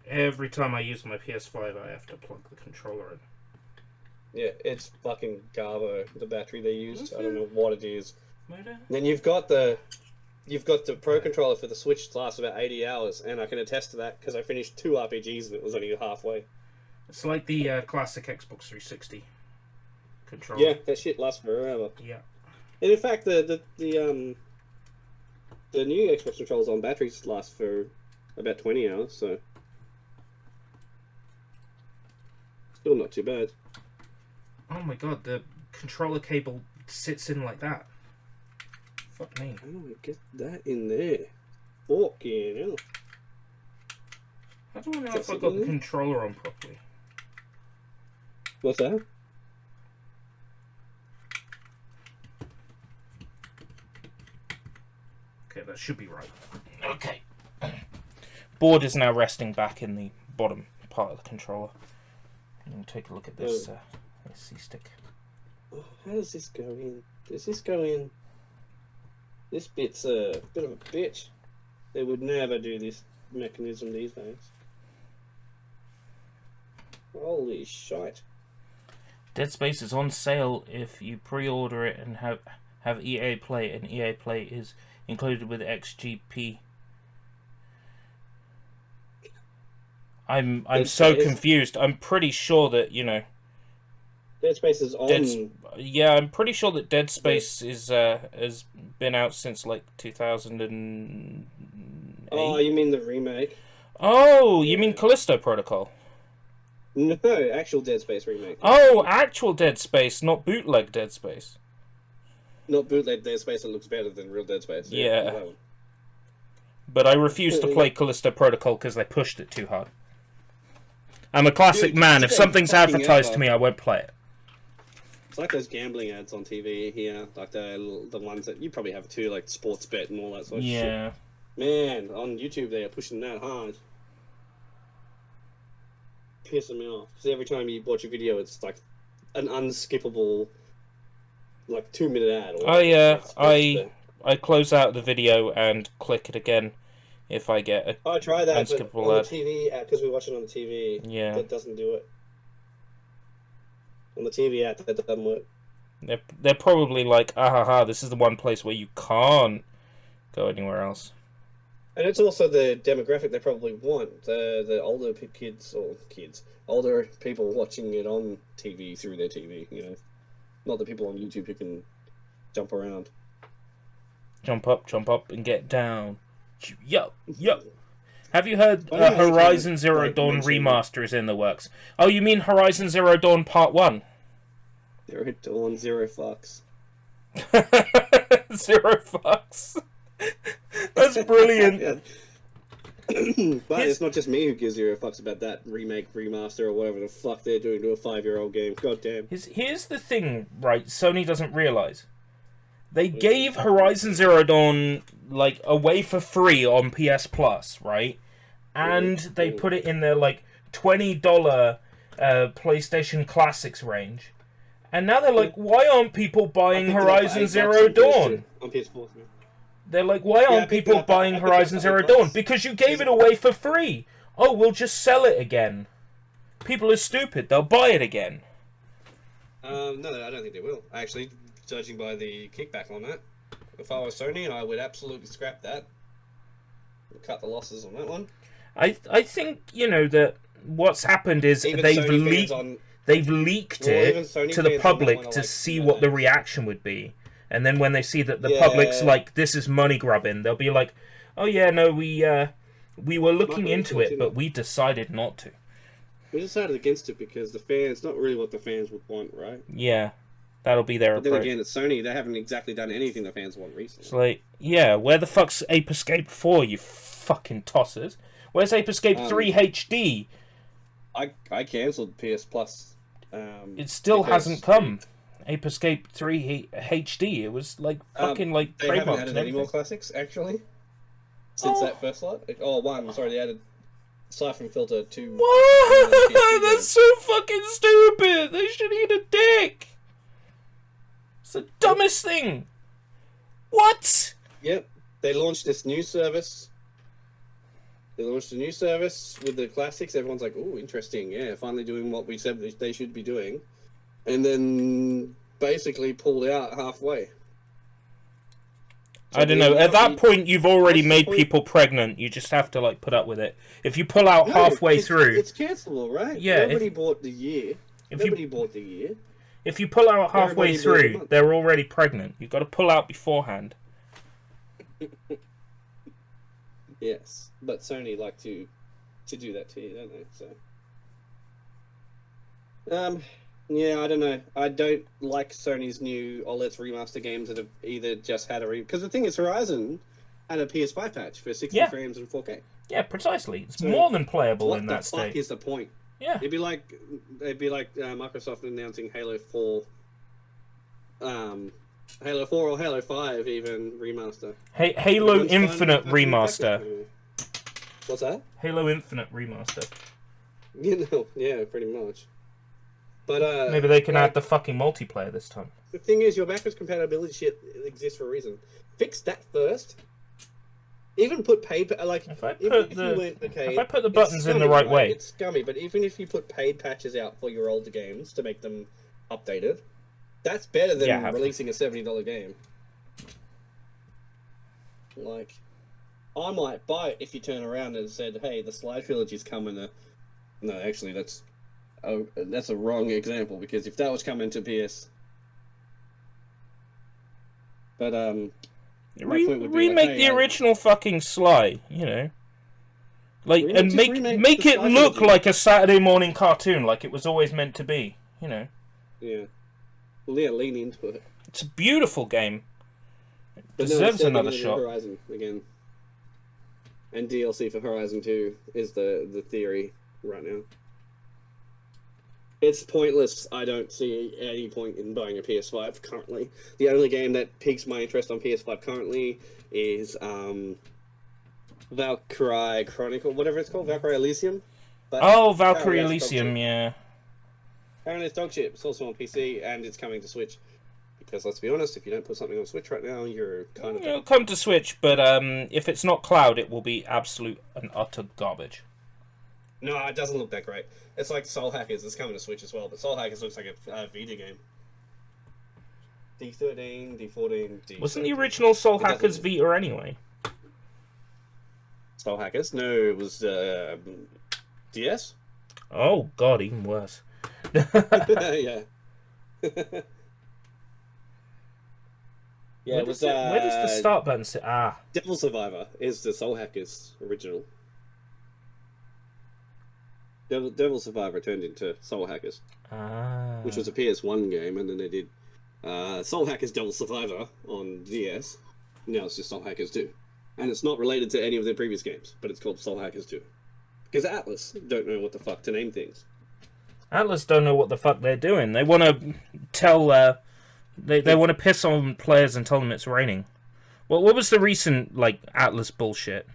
Every time I use my PS5, I have to plug the controller in. Yeah, it's fucking Garbo, the battery they used. I don't know what it is. Murder? Then you've got the Pro controller for the Switch that lasts about 80 hours, and I can attest to that because I finished 2 RPGs and it was only halfway. It's like the classic Xbox 360 controller. Yeah, that shit lasts forever. Yeah. And in fact, the new Xbox controllers on batteries last for about 20 hours, so still not too bad. Oh my god, the controller cable sits in like that. Fuck me. How do I get that in there? Fucking hell. How do I know if I got the controller on properly? What's that? Okay, that should be right. Okay. Board is now resting back in the bottom part of the controller. We'll take a look at this C-stick. Oh, how does this go in? Does this go in? This bit's a bit of a bitch. They would never do this mechanism these days. Holy shite. Dead Space is on sale if you pre-order it and have EA Play, and EA Play is included with XGP. I'm so confused. I'm pretty sure that, you know, Dead Space is on. I'm pretty sure that Dead Space is has been out since like 2008. Oh, you mean the remake? Oh, you mean Callisto Protocol? No, actual Dead Space remake. Oh, actual Dead Space, not bootleg Dead Space. Not bootleg Dead Space that looks better than real Dead Space. Yeah. That one. But I refuse to play Callisto Protocol because they pushed it too hard. I'm a classic man. If something's advertised to me, I won't play it. It's like those gambling ads on TV here, like the ones that you probably have too, like sports bet and all that sort of shit. Yeah. Man, on YouTube they are pushing that hard. Pissing me off. Because every time you watch a video, it's like an unskippable, like 2-minute ad. Or Oh yeah, I close out the video and click it again if I get a I try that, but unskippable on ad. the TV ad, because we watch it on the TV, Yeah. that doesn't do it. On the TV ad, that doesn't work. They're probably like, this is the one place where you can't go anywhere else. And it's also the demographic they probably want. The older older people watching it on TV through their TV, you know. Not the people on YouTube who can jump around. Jump up, and get down. Yo. Have you heard I know Horizon you Zero like Dawn mention- remaster is in the works? Oh, you mean Horizon Zero Dawn Part 1? Zero Dawn, zero fucks. Zero fucks. That's brilliant. Yeah. But it's not just me who gives zero fucks about that remake, remaster, or whatever the fuck they're doing to a 5-year-old game. God damn. Here's the thing, right? Sony doesn't realize. They gave Horizon Zero Dawn like away for free on PS Plus, right? And they put it in their like $20 PlayStation Classics range. And now they're like, why aren't people buying Horizon Zero Dawn? On PS4. They're like, why aren't people buying Horizon Zero Dawn? Because you gave it away for free. Oh, we'll just sell it again. People are stupid. They'll buy it again. No, I don't think they will. Actually, judging by the kickback on that, if I was Sony, I would absolutely scrap that. Cut the losses on that one. I think, you know, that what's happened is Even they've Sony fans leaked Well, even it Sony to the fans on that public one are to like, see no, what the thanks. reaction would be. And then when they see that the Yeah. public's like, this is money grubbing, they'll be like, oh yeah, no, we were looking really into it, continue. but we decided not to. We decided against it because the fans, not really what the fans would want, right? Yeah, that'll be their But then approach. again, it's Sony. They haven't exactly done anything the fans want recently. It's like, yeah, where the fuck's Ape Escape 4, you fucking tossers? Where's Ape Escape 3 HD? I cancelled PS Plus. It still because hasn't come. Ape Escape 3 HD. It was like fucking like They haven't trademarked added and any more everything. classics, actually, since that first lot. Oh, one. Sorry, they added Siphon Filter 2. What? That's so fucking stupid. They should eat a dick. It's the dumbest thing. What? Yep. They launched this new service. They launched a new service with the classics. Everyone's like, "Oh, interesting. Yeah, finally doing what we said they should be doing," and then basically pulled out halfway. So I don't know. At that point, you've already what's the made point? people pregnant. You just have to like put up with it. If you pull out halfway through, it's cancelable, right? Yeah, Nobody bought the year. if Nobody bought the year. if you pull out halfway Everybody bought a through, month. they're already pregnant. You've got to pull out beforehand. Yes, but Sony like to do that to you, don't they? So, yeah, I don't know. I don't like Sony's new let's remaster games that have either just had a because the thing is, Horizon had a PS5 patch for 60 Yeah. frames and 4K. Yeah, precisely. It's So, more than playable What in the that fuck state. is the point? Yeah. It'd be like Microsoft announcing Halo 4, Halo 4 or Halo 5 even remaster. Halo Everyone's fine Infinite with fucking remaster. packaging. What's that? Halo Infinite remaster. You know, yeah, pretty much. But Maybe they can like, add the fucking multiplayer this time. the thing is, your backwards compatibility shit exists for a reason. Fix that first. Even put paper like If I even put if the you went okay, if I put the it's buttons in the scummy, right way, it's scummy. But even if you put paid patches out for your older games to make them updated, that's better than Yeah, have to. releasing a $70 game. Like, I might buy it if you turn around and said, "Hey, the Sly Trilogy's coming." No, actually, that's a wrong example because if that was coming to PS, but my point would be remake like, the hey, original fucking Sly, you know, like Remake- and just make remake the it Sly look trilogy. like a Saturday morning cartoon, like it was always meant to be. You know, yeah, well, yeah, lean into it. it's a beautiful game. It But no, deserves instead they're another gonna do shot. Horizon again, and DLC for Horizon 2 is the theory right now. It's pointless. I don't see any point in buying a PS5 currently. The only game that piques my interest on PS5 currently is Valkyrie Chronicle, whatever it's called, Valkyrie Elysium. But Oh, Valkyrie apparently that's dog Elysium, shit. yeah. Apparently it's dog shit. It's also on PC and it's coming to Switch. Because let's be honest, if you don't put something on Switch right now, you're kind of It'll come to Switch, but if it's not cloud, it will be absolute and utter garbage. No, it doesn't look that great. It's like Soul Hackers. It's coming to Switch as well, but Soul Hackers looks like a Vita game. D13, D14, D. Wasn't the original Soul It doesn't- Hackers Vita anyway? Soul Hackers? No, it was DS. Oh god, even worse. Yeah. Yeah, Where it was. does where does the start button sit? Ah, Devil Survivor is the Soul Hackers original. Devil Survivor turned into Soul Hackers, which was a PS1 game, and then they did Soul Hackers Devil Survivor on DS. Now it's just Soul Hackers 2. And it's not related to any of their previous games, but it's called Soul Hackers 2. Because Atlas don't know what the fuck to name things. Atlas don't know what the fuck they're doing. They want to tell. They want to piss on players and tell them it's raining. Well, what was the recent like Atlas bullshit?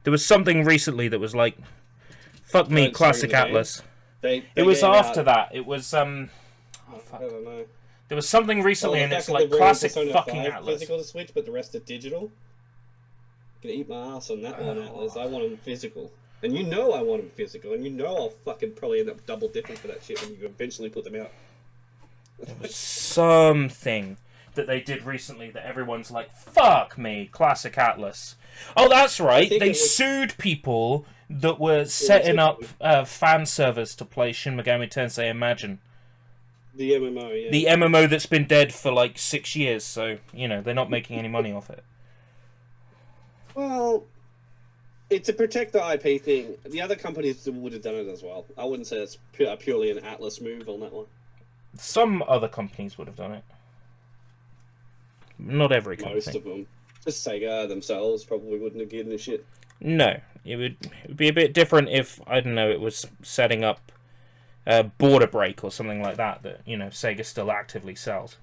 There was something recently that was like, "Fuck me, Don't classic stream the game. Atlas." They It was gave after out- that. It was I don't know. There was something recently, Oh, and the it's fact that like they're bringing classic Persona fucking 5 Atlas. Physical to Switch, but the rest are digital. Gonna eat my ass on that one, Atlas. I want them physical, and you know I want them physical, and you know I'll fucking probably end up double dipping for that shit when you eventually put them out. Something that they did recently that everyone's like, "Fuck me, classic Atlas." Oh, that's right. think They it was- sued people that were setting up fan servers to play Shin Megami Tensei Imagine. The MMO, yeah. The MMO that's been dead for like 6 years, so, you know, they're not making any money off it. Well, it's to protect the IP thing. The other companies would have done it as well. I wouldn't say it's purely an Atlas move on that one. Some other companies would have done it. Not every company. Most of them. Just Sega themselves probably wouldn't have given a shit. No, it would be a bit different if, I don't know, it was setting up Border Break or something like that Sega still actively sells.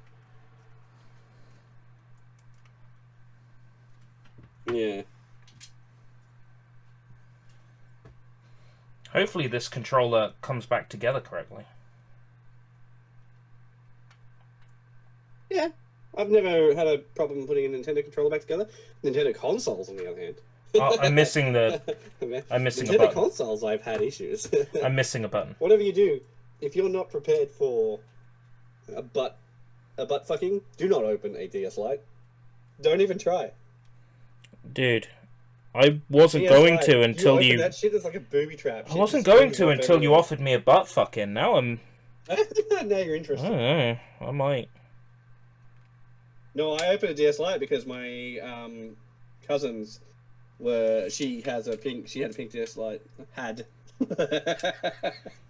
Yeah. Hopefully this controller comes back together correctly. Yeah. I've never had a problem putting a Nintendo controller back together. Nintendo consoles, on the other hand. I'm missing a Nintendo button. consoles, I've had issues. I'm missing a button. Whatever you do, if you're not prepared for a butt fucking, do not open a DS Lite. Don't even try. Dude, I wasn't DS going Lite, to until you. you. That shit is like a booby trap. I wasn't going to until you offered me a butt fucking. Now I'm. Now you're I interested. don't know. I might. No, I opened a DS Lite because my cousins were. She had a pink DS Lite.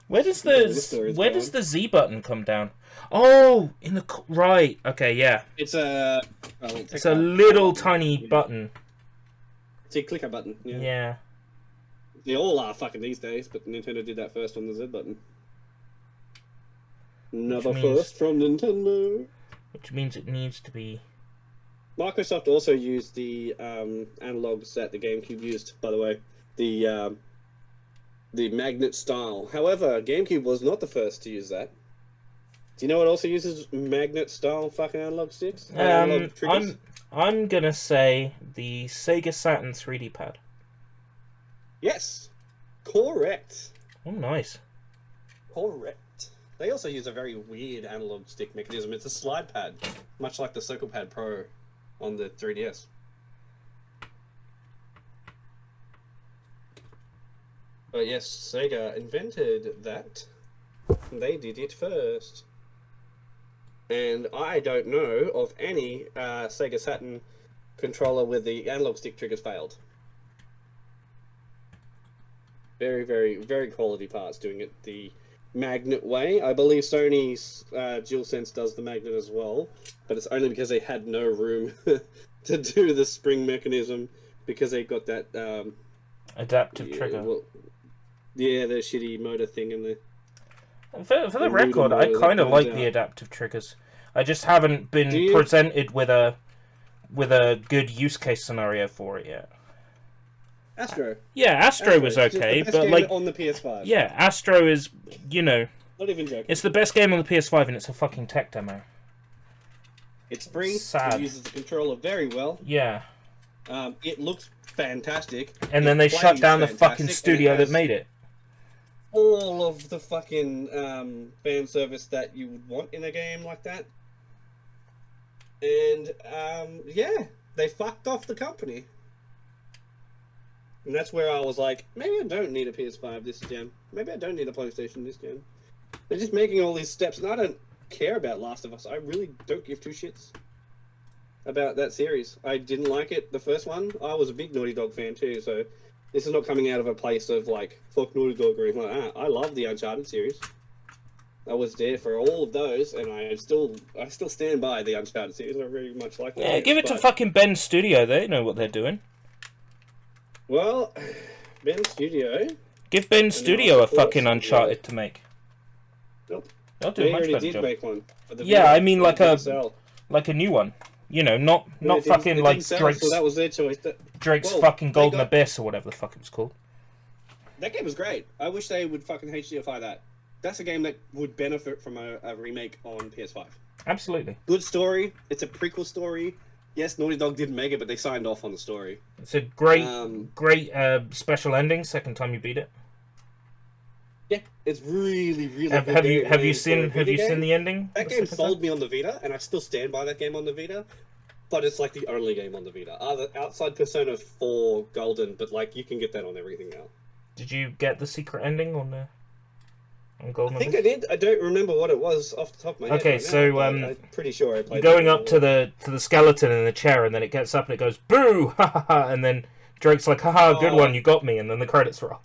Where does this the Z button come down? Oh, in the right. Okay, yeah. It's a. It's a little tiny button. It's a clicker button. Yeah. Yeah. They all are fucking these days, but Nintendo did that first on the Z button. Another first from Nintendo. Which means it needs to be. Microsoft also used the analogs that the GameCube used, by the way. The magnet style. However, GameCube was not the first to use that. Do you know what also uses magnet style fucking analog sticks? Analog triggers? I'm gonna say the Sega Saturn 3D pad. Yes. Correct. Oh, nice. Correct. They also use a very weird analog stick mechanism. It's a slide pad, much like the Circle Pad Pro on the 3DS. But yes, Sega invented that. They did it first. And I don't know of any Sega Saturn controller where the analog stick triggers failed. Very, very, very quality parts doing it the magnet way. I believe Sony's DualSense does the magnet as well, but it's only because they had no room to do the spring mechanism because they got that adaptive trigger. Well, yeah, the shitty motor thing in there. For the record, I kind of like the adaptive triggers. I just haven't been presented with a good use case scenario for it yet. Astro. Yeah, Astro was okay, but like on the PS5. Yeah, Astro is, not even joking. It's the best game on the PS5, and it's a fucking tech demo. It's free. Sad. It uses the controller very well. Yeah. It looks fantastic. And then they shut down the fucking studio that made it. All of the fucking fan service that you would want in a game like that. And yeah, they fucked off the company. And that's where I was like, maybe I don't need a PS5 this gen. Maybe I don't need a PlayStation this gen. They're just making all these steps, and I don't care about Last of Us. I really don't give two shits about that series. I didn't like it, the first one. I was a big Naughty Dog fan too, so this is not coming out of a place of like, fuck Naughty Dog or anything like that. I love the Uncharted series. I was there for all of those, and I still stand by the Uncharted series. I very much like that. Yeah, give it to fucking Ben Studio. They know what they're doing. Well, Ben Studio. Give Ben Studio a fucking Uncharted to make. Nope. They'll do a much better did job. make one. Yeah, I mean like a new one. You know, not fucking like Drake's. So that was their choice. Drake's fucking Golden Abyss or whatever the fuck it's called. That game was great. I wish they would fucking HDify that. That's a game that would benefit from a remake on PS5. Absolutely. Good story. It's a prequel story. Yes, Naughty Dog didn't make it, but they signed off on the story. It's a great special ending. Second time you beat it. Yeah, it's really, really. Have you seen the ending? That game sold me on the Vita, and I still stand by that game on the Vita. But it's like the only game on the Vita, outside Persona 4 Golden. But like you can get that on everything now. Did you get the secret ending on Golden? I think I did. I don't remember what it was off the top of my head. Okay, right so now, I'm pretty sure I played. You're going up to the skeleton in the chair, and then it gets up and it goes boo, ha ha ha, and then Drake's like, haha, good one, you got me, and then the credits roll.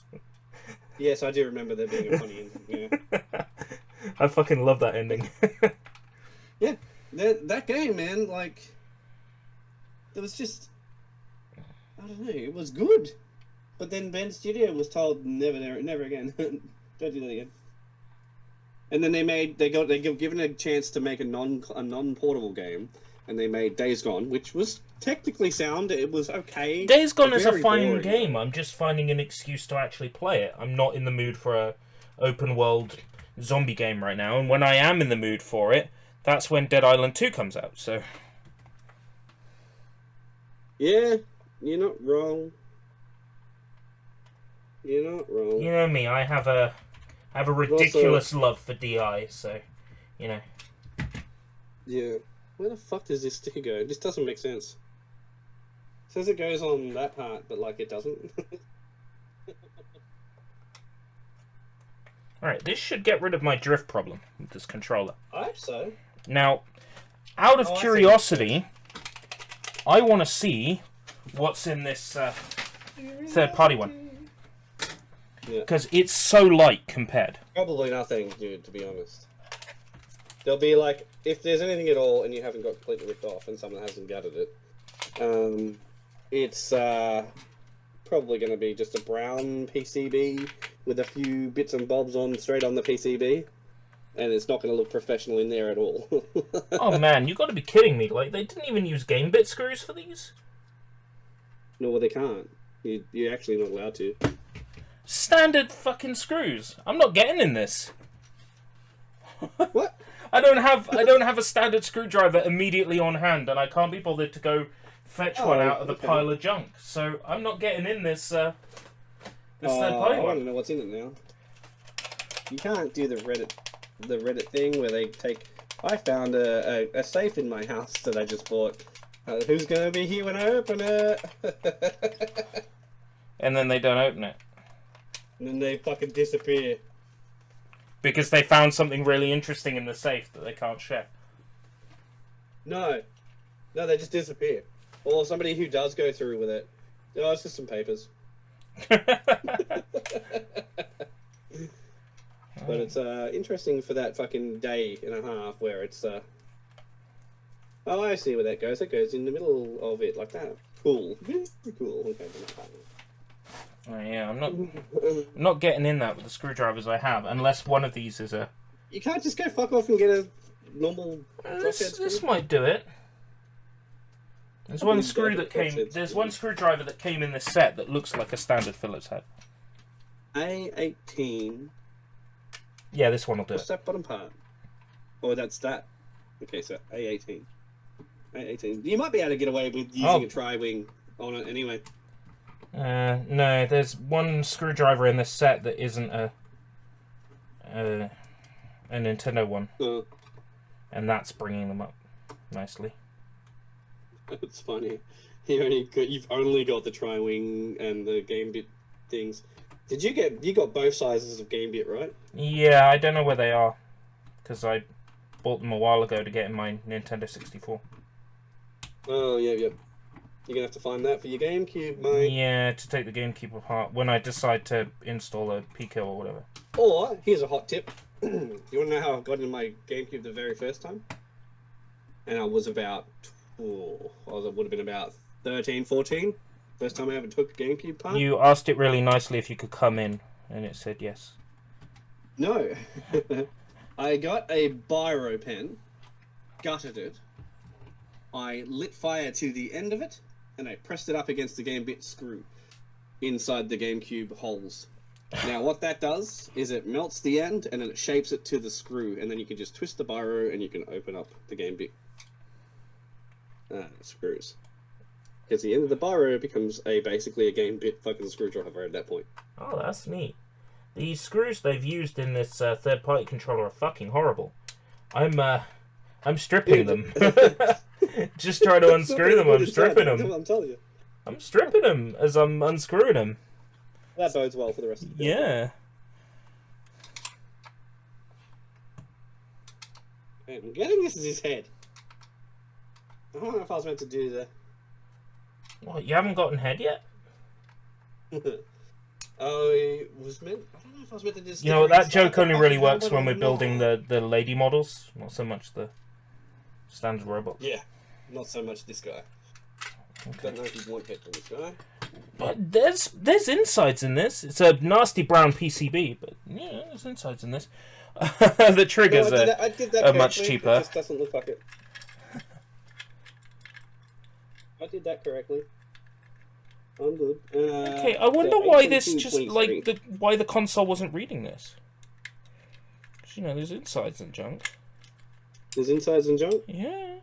Yes, I do remember there being a funny ending. Yeah. I fucking love that ending. Yeah, that game, man, like, it was just, I don't know, it was good, but then Ben Studio was told never again. Don't do that again. And then they got given a chance to make a non-portable game, and they made Days Gone, which was technically sound. It was okay. Days Gone is a very fine boring. game. I'm just finding an excuse to actually play it. I'm not in the mood for a open world zombie game right now, and when I am in the mood for it, that's when Dead Island 2 comes out. So Yeah, you're not wrong. You're not wrong. you know me, I have a ridiculous love for DI. So you know. Yeah. Where the fuck does this sticker go? This doesn't make sense. It says it goes on that part, but like it doesn't. Alright, this should get rid of my drift problem with this controller. I hope so. Now, out of Oh, I see. curiosity, I want to see what's in this third-party one. Yeah. Because it's so light compared. Probably nothing, dude, to be honest. There'll be like, if there's anything at all and you haven't got completely ripped off and someone hasn't gutted it, it's probably going to be just a brown PCB with a few bits and bobs on straight on the PCB, and it's not going to look professional in there at all. Oh man, you got to be kidding me! Like they didn't even use game bit screws for these. No, they can't. You're actually not allowed to. Standard fucking screws. I'm not getting in this. What? I don't have a standard screwdriver immediately on hand, and I can't be bothered to go fetch one out of the okay. pile of junk. So I'm not getting in this third I party want one. to know what's in it now. You can't do the Reddit thing where they take. I found a safe in my house that I just bought. Who's gonna be here when I open it? And then they don't open it. And then they fucking disappear. Because they found something really interesting in the safe that they can't share. No, they just disappear. Or somebody who does go through with it. Oh, it's just some papers. But it's interesting for that fucking day and a half where it's oh, I see where that goes. It goes in the middle of it like that. Cool. Very cool. Okay, Oh, yeah, I'm not getting in that with the screwdrivers I have, unless one of these is a... you can't just go fuck off and get a normal This screw? might do it. There's one screw that came. Crosshead There's screw. one screwdriver that came in this set that looks like a standard Phillips head. A18. Yeah, this one will do What's it. that bottom part? Oh, that's that. Okay, so A18. A18. You might be able to get away with using a tri-wing on it anyway. No, there's one screwdriver in this set that isn't a Nintendo one, and that's bringing them up nicely. It's funny. You've only got the tri-wing and the game bit things. You got both sizes of game bit, right? Yeah, I don't know where they are, because I bought them a while ago to get in my Nintendo 64. Oh, yeah. You're gonna have to find that for your GameCube, mate. Yeah, to take the GameCube apart when I decide to install a PCO or whatever. Or, here's a hot tip. You wanna know how I got in my GameCube the very first time? And I was about, I would have been about 13, 14. First time I ever took a GameCube part. You asked it really nicely if you could come in, and it said yes. No. I got a biro pen, gutted it, I lit fire to the end of it, and I pressed it up against the game bit screw inside the GameCube holes. Now what that does is it melts the end and then it shapes it to the screw, and then you can just twist the biro and you can open up the game bit screws. Because the end of the biro becomes basically a game bit fucking screwdriver at that point. Oh, that's neat. The screws they've used in this third-party controller are fucking horrible. I'm stripping them. Just try to unscrew them. I'm stripping them. I'm telling you. I'm stripping them as I'm unscrewing them. That bodes well for the rest of the Yeah. I'm getting this as his head. I don't know if I was meant to do the... What, you haven't gotten head yet? I was meant... I don't know if I was meant to do... You know, that joke only really works when we're building the lady models, not so much the standard robots. Yeah, not so much this guy. Okay. Don't know if you want head from this guy. But there's insides in this. It's a nasty brown PCB, but yeah, there's insides in this. The triggers I did that are much correctly. cheaper. It just doesn't look like it. I did that correctly. I'm good. Okay, I wonder why this just like why the console wasn't reading this. 'Cause, you know, there's insides and junk. There's insides and junk. Yeah.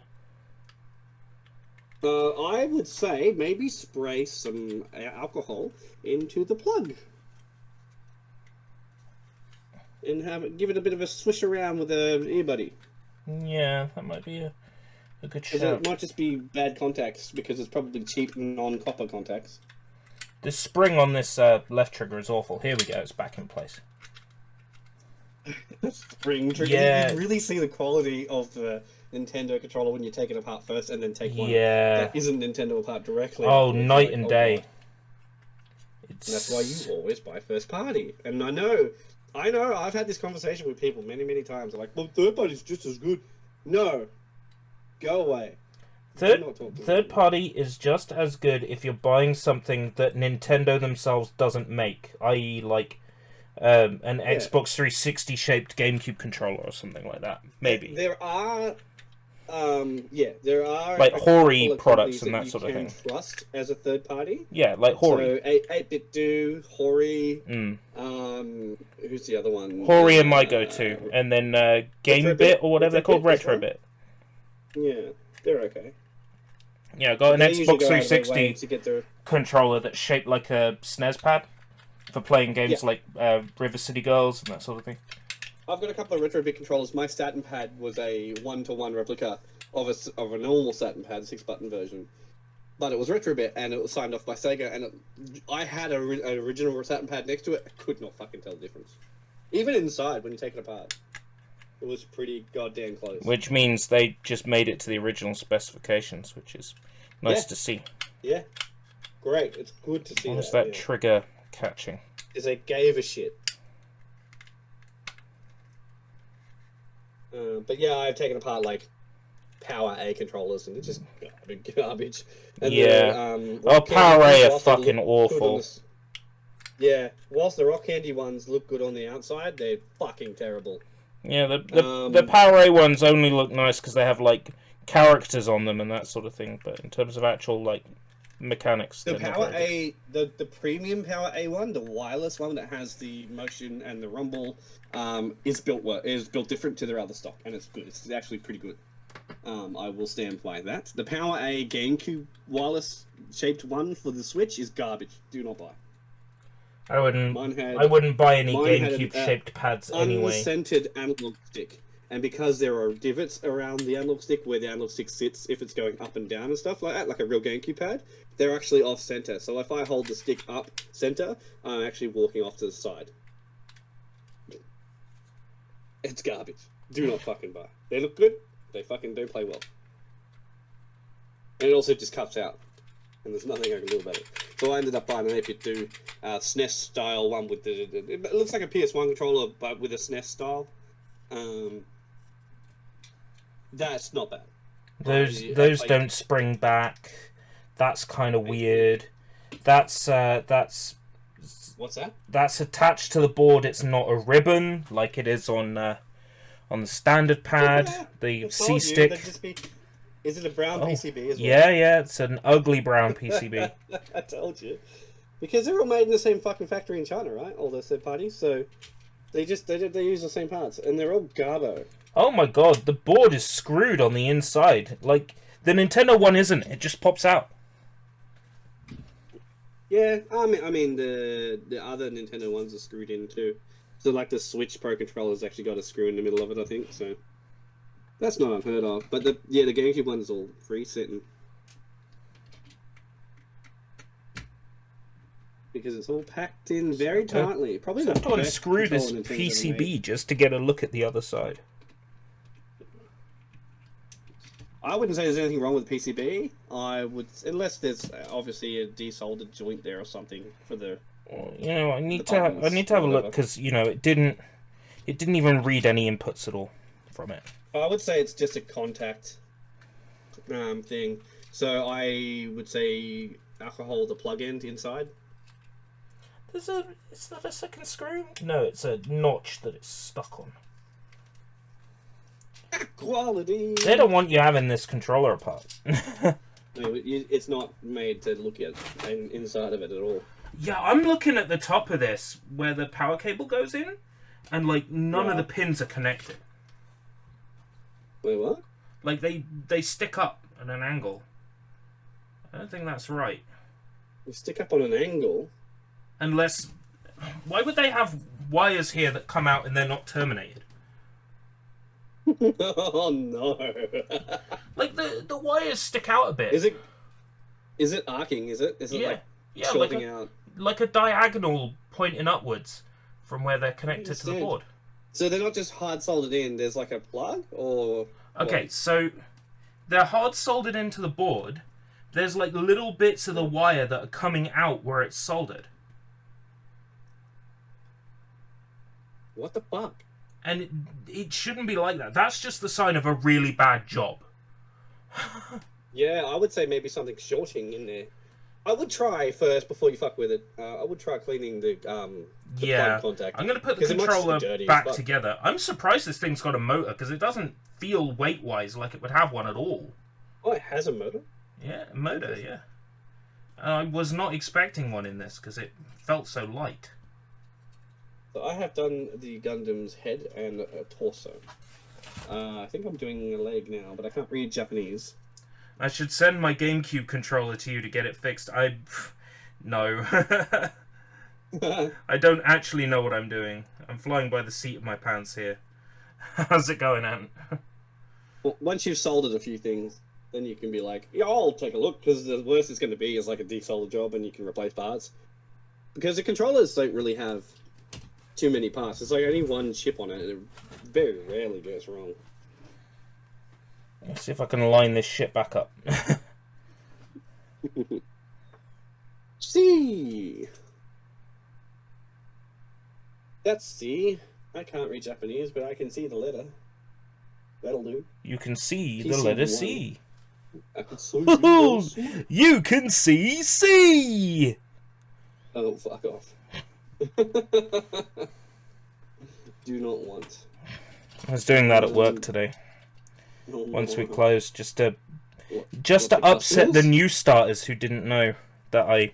I would say maybe spray some alcohol into the plug. And give it a bit of a swish around with a earbuddy. Yeah, that might be a good Because shout. it might just be bad contacts, because it's probably cheap non-copper contacts. The spring on this left trigger is awful. Here we go, it's back in place. Spring trigger. Yeah. You can really see the quality of the Nintendo controller when you take it apart first and then take one Yeah. that isn't Nintendo apart directly. Oh, It's night like, and oh, day. God. And that's why you always buy first party. And I know, I've had this conversation with people many times. They're like, well, third party's just as good. No. Go away. Third party is just as good if you're buying something that Nintendo themselves doesn't make, i.e. like an Xbox 360 shaped GameCube controller or something like that. Maybe. There are there are like Hori couple of products companies and that sort of you can thing. trust as a third party. Yeah, like Hori. So 8-Bit Do, Hori, Mm. who's the other one? Hori are my go-to, and then GameBit or whatever they're called, Retrobit Retrobit. Yeah, they're okay. Yeah, I got an They usually Xbox go out of their way 360 to get their... controller that's shaped like a SNES pad for playing games Yeah. like River City Girls and that sort of thing. I've got a couple of Retrobit controllers. My Saturn pad was a 1-to-1 replica of a normal Saturn pad, 6-button version. But it was Retrobit, and it was signed off by Sega, and I had an original Saturn pad next to it. I could not fucking tell the difference. Even inside, when you take it apart. It was pretty goddamn close. Which means they just made it to the original specifications, which is nice to see. Yeah. Great. It's good to see What's that. that trigger catching? Is they gave a shit. But yeah, I've taken apart like Power A controllers, and it's just garbage. And Yeah. Rock Power Candy A are ones, whilst they fucking look awful. good on yeah, whilst the Rock Candy ones look good on the outside, they're fucking terrible. Yeah, the Power A ones only look nice because they have like characters on them and that sort of thing. But in terms of actual like mechanics, The they're not Power very A, the premium Power A one, the wireless one that has the motion and the rumble, is built different to their other stock, and it's good. It's actually pretty good. I will stand by that. The Power A GameCube wireless shaped one for the Switch is garbage. Do not buy. I wouldn't buy any mine had GameCube shaped pads anyway. Unscented analog stick, and because there are divots around the analog stick where the analog stick sits, if it's going up and down and stuff like that, like a real GameCube pad, they're actually off center. So if I hold the stick up center, I'm actually walking off to the side. It's garbage. Do not fucking buy. They look good. They fucking don't play well. And it also just cuts out. And there's nothing I can do about it. So I ended up buying an 8-Bit Do SNES style one with it looks like a PS1 controller, but with a SNES style. That's not bad. Those don't spring back. That's kind of weird. That's What's that? That's attached to the board. It's not a ribbon like it is on the standard pad. Yeah, The I told C you, stick. that'd just be... Is it a brown PCB as well? Yeah, it's an ugly brown PCB. I told you. Because they're all made in the same fucking factory in China, right? All the third parties, so they use the same parts, and they're all garbo. Oh my god, the board is screwed on the inside. Like the Nintendo one isn't. It just pops out. Yeah, I mean the other Nintendo ones are screwed in too. So like the Switch Pro controller's actually got a screw in the middle of it, I think. So that's not unheard of. But the GameCube one is all free sitting. Because it's all packed in very tightly. Probably So the I've got to best screw this controller Nintendo's ever made. PCB just to get a look at the other side. I wouldn't say there's anything wrong with the PCB. I would, unless there's obviously a desoldered joint there or something for the. You know, I need to have a whatever. look because you know it didn't even read any inputs at all from it. I would say it's just a contact thing. So I would say alcohol the plug end inside. Is that a second screw? No, it's a notch that it's stuck on. Quality. They don't want you having this controller apart. No, it's not made to look at inside of it at all. Yeah, I'm looking at the top of this where the power cable goes in, and like none of the pins are connected. Wait, what? Like they stick up at an angle. I don't think that's right. You stick up on an angle. Unless, why would they have wires here that come out and they're not terminated? Oh no! Like the wires stick out a bit. Is it arcing? Is it like shorting out? Like a diagonal pointing upwards from where they're connected to the board. So they're not just hard soldered in. There's like a plug, or okay, so they're hard soldered into the board. There's like little bits of the wire that are coming out where it's soldered. What the fuck? And it shouldn't be like that. That's just the sign of a really bad job. Yeah, I would say maybe something shorting in there. I would try first before you fuck with it. I would try cleaning the plug contact. I'm going to put the controller back together. I'm surprised this thing's got a motor because it doesn't feel weight-wise like it would have one at all. Oh, it has a motor? Yeah, a motor, yeah. I was not expecting one in this because it felt so light. So I have done the Gundam's head and torso. I think I'm doing a leg now, but I can't read Japanese. I should send my GameCube controller to you to get it fixed. No. I don't actually know what I'm doing. I'm flying by the seat of my pants here. How's it going, Ant? Well, once you've soldered a few things, then you can be like, yeah, I'll take a look, because the worst it's going to be is like a desolder job and you can replace parts. Because the controllers don't really have too many parts. It's like only one chip on it, and it very rarely goes wrong. Let's see if I can line this shit back up. C. That's C. I can't read Japanese, but I can see the letter. That'll do. You can see the letter C. I can see You can see C! Oh, fuck off. Do not want. I was doing that at work today. Once we closed, just to upset the new starters who didn't know that I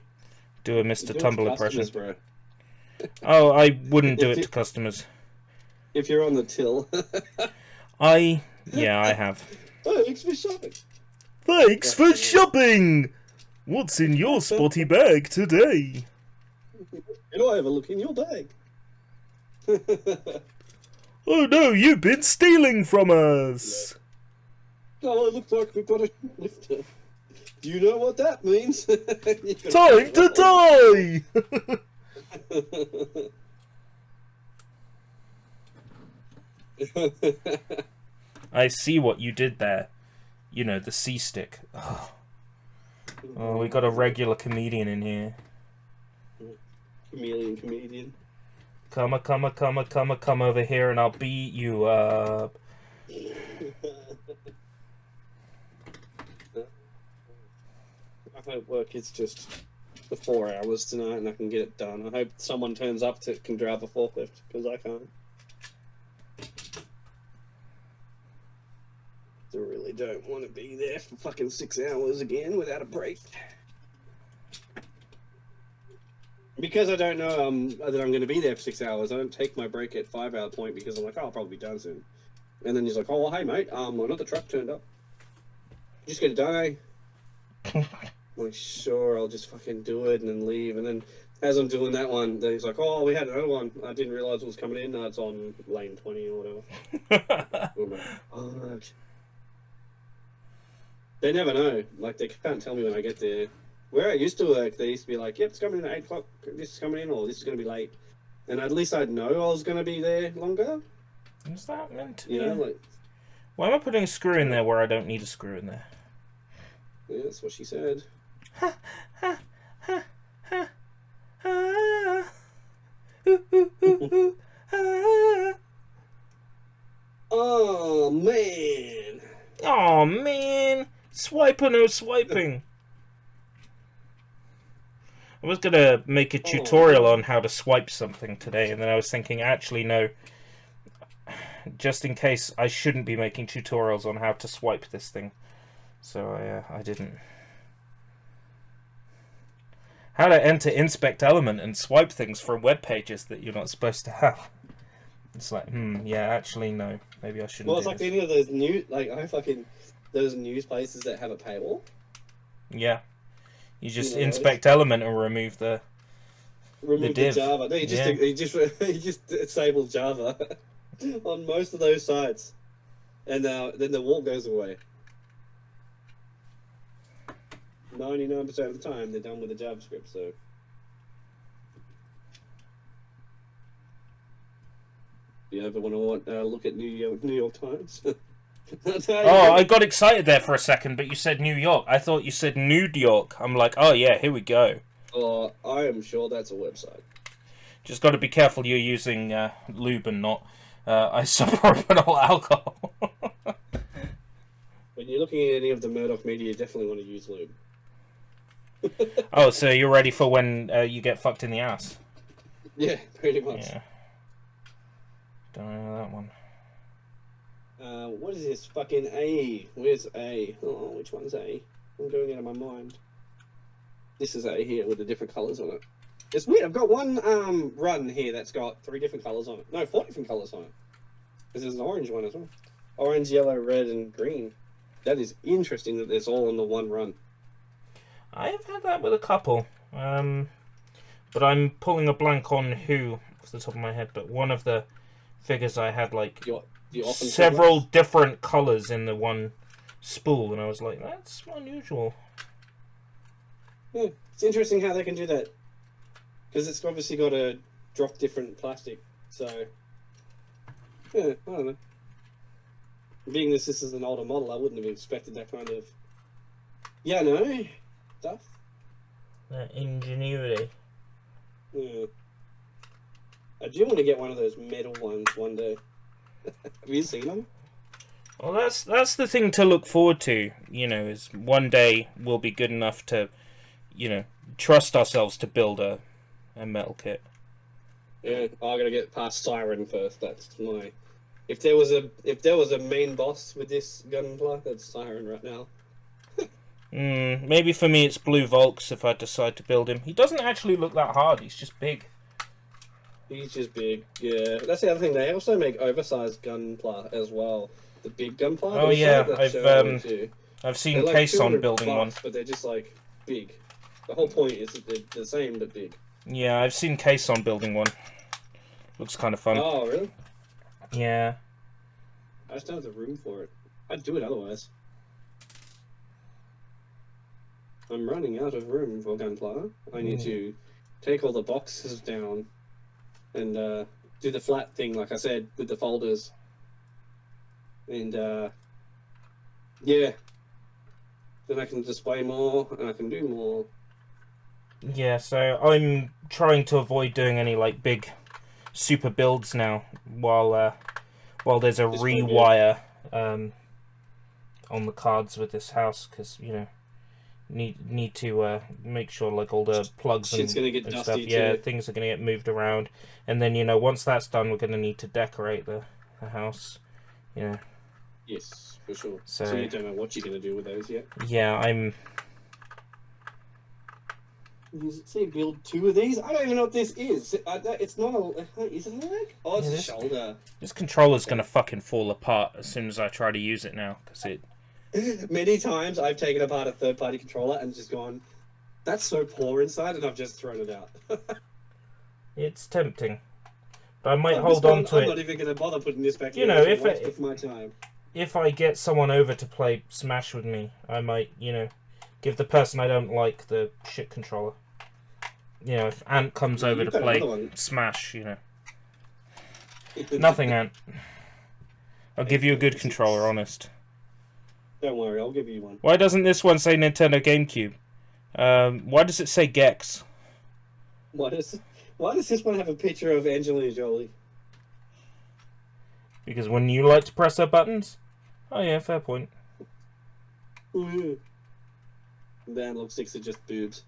do a Mr. Tumble impression. Bro. Oh, I wouldn't do it to customers. If you're on the till. I have. Thanks for shopping. Thanks for shopping! What's in your spotty bag today? Can I have a look in your bag? Oh no, you've been stealing from us! Oh, it looks like we've got a shoplifter. Do you know what that means? Time to die! I see what you did there. You know, the C-stick. Oh, we got a regular comedian in here. Comedian. Come over here and I'll beat you up. I hope work is just the 4 hours tonight and I can get it done. I hope someone turns up that can drive a forklift, because I can't. I really don't want to be there for fucking 6 hours again without a break. Because I don't know that I'm going to be there for 6 hours, I don't take my break at 5 hour point because I'm like, oh, I'll probably be done soon. And then he's like, oh, well, hey, mate, another truck turned up. Just get it done, eh? I'm like, sure, I'll just fucking do it and then leave. And then as I'm doing that one, then he's like, oh, we had another one. I didn't realise it was coming in. It's on lane 20 or whatever. I'm like, oh, okay. They never know. Like, they can't tell me when I get there. Where I used to work, they used to be like, yep, it's coming in at 8 o'clock. This is coming in, or this is going to be late. And at least I'd know I was going to be there longer. Is that meant to be? You know, like... Why am I putting a screw in there where I don't need a screw in there? Yeah, that's what she said. Oh, man. Oh, man. Swiping or swiping. I was going to make a tutorial on how to swipe something today, and then I was thinking, actually, no. just in case I shouldn't be making tutorials on how to swipe this thing. So I didn't. How to enter inspect element and swipe things from web pages that you're not supposed to have. It's like, yeah, actually, no. Maybe I shouldn't. Well, it's like any of those those news places that have a paywall. Yeah. You just inspect element and remove the div. Java. No, you just disable Java on most of those sites, and then the wall goes away. 99% of the time, they're done with the JavaScript. So. You ever want to look at New York Times? Oh, I got excited there for a second, but you said New York. I thought you said New York. I'm like, oh yeah, here we go. Oh, I am sure that's a website. Just got to be careful you're using lube and not isopropyl alcohol. When you're looking at any of the Murdoch media, you definitely want to use lube. Oh, so you're ready for when you get fucked in the ass? Yeah, pretty much. Yeah. Don't know that one. What is this fucking A? Where's A? Oh, which one's A? I'm going out of my mind. This is A here with the different colours on it. It's weird. I've got one run here that's got 3 different colours on it. No, 4 different colours on it. Because there's an orange one as well. Orange, yellow, red, and green. That is interesting that it's all in the one run. I have had that with a couple. But I'm pulling a blank on who off the top of my head. But one of the figures I had like several different colours in the one spool, and I was like, that's unusual. Yeah, it's interesting how they can do that, because it's obviously got a drop different plastic. So yeah, I don't know. Being this is an older model, I wouldn't have expected that kind of stuff. That ingenuity. Yeah. I do want to get one of those metal ones one day. Have you seen them? Well, that's the thing to look forward to, is one day we'll be good enough to, trust ourselves to build a metal kit. Yeah, I gotta get past Siren first. That's my. If there was a main boss with this Gunpla, that's Siren right now. Maybe for me it's Blue Volks if I decide to build him. He doesn't actually look that hard. He's just big. He's just big, yeah. That's the other thing. They also make oversized Gunpla as well. The big Gunpla. Oh yeah, I've seen like Cason building one, but they're just like big. The whole point is that they're the same but big. Yeah, I've seen Cason building one. Looks kind of fun. Oh really? Yeah. I just don't have the room for it. I'd do it otherwise. I'm running out of room for Gunpla. I need to take all the boxes down and do the flat thing, like I said, with the folders. And yeah, then I can display more and I can do more. Yeah, so I'm trying to avoid doing any like big super builds now while there's a rewire on the cards with this house, because need to make sure like all the plugs and stuff, things are gonna get moved around, and then once that's done, we're gonna need to decorate the house. Yes, for sure. So you don't know what you're gonna do with those yet? Yeah, I'm. Does it say build 2 of these? I don't even know what this is. It's not a. Is it a leg? Oh, it's a shoulder. This controller's gonna fucking fall apart as soon as I try to use it now, because it. Many times I've taken apart a third-party controller and just gone, "That's so poor inside," and I've just thrown it out. It's tempting, but I might hold on to it. I'm not even gonna bother putting this back. If my time. If I get someone over to play Smash with me, I might, give the person I don't like the shit controller. If Ant comes over to play Smash, Nothing, Ant. I'll give you a good controller, honest. Don't worry, I'll give you one. Why doesn't this one say Nintendo GameCube? Why does it say Gex? Why does this one have a picture of Angelina Jolie? Because when you like to press her buttons? Oh yeah, fair point. Then looks 6 are just boobs.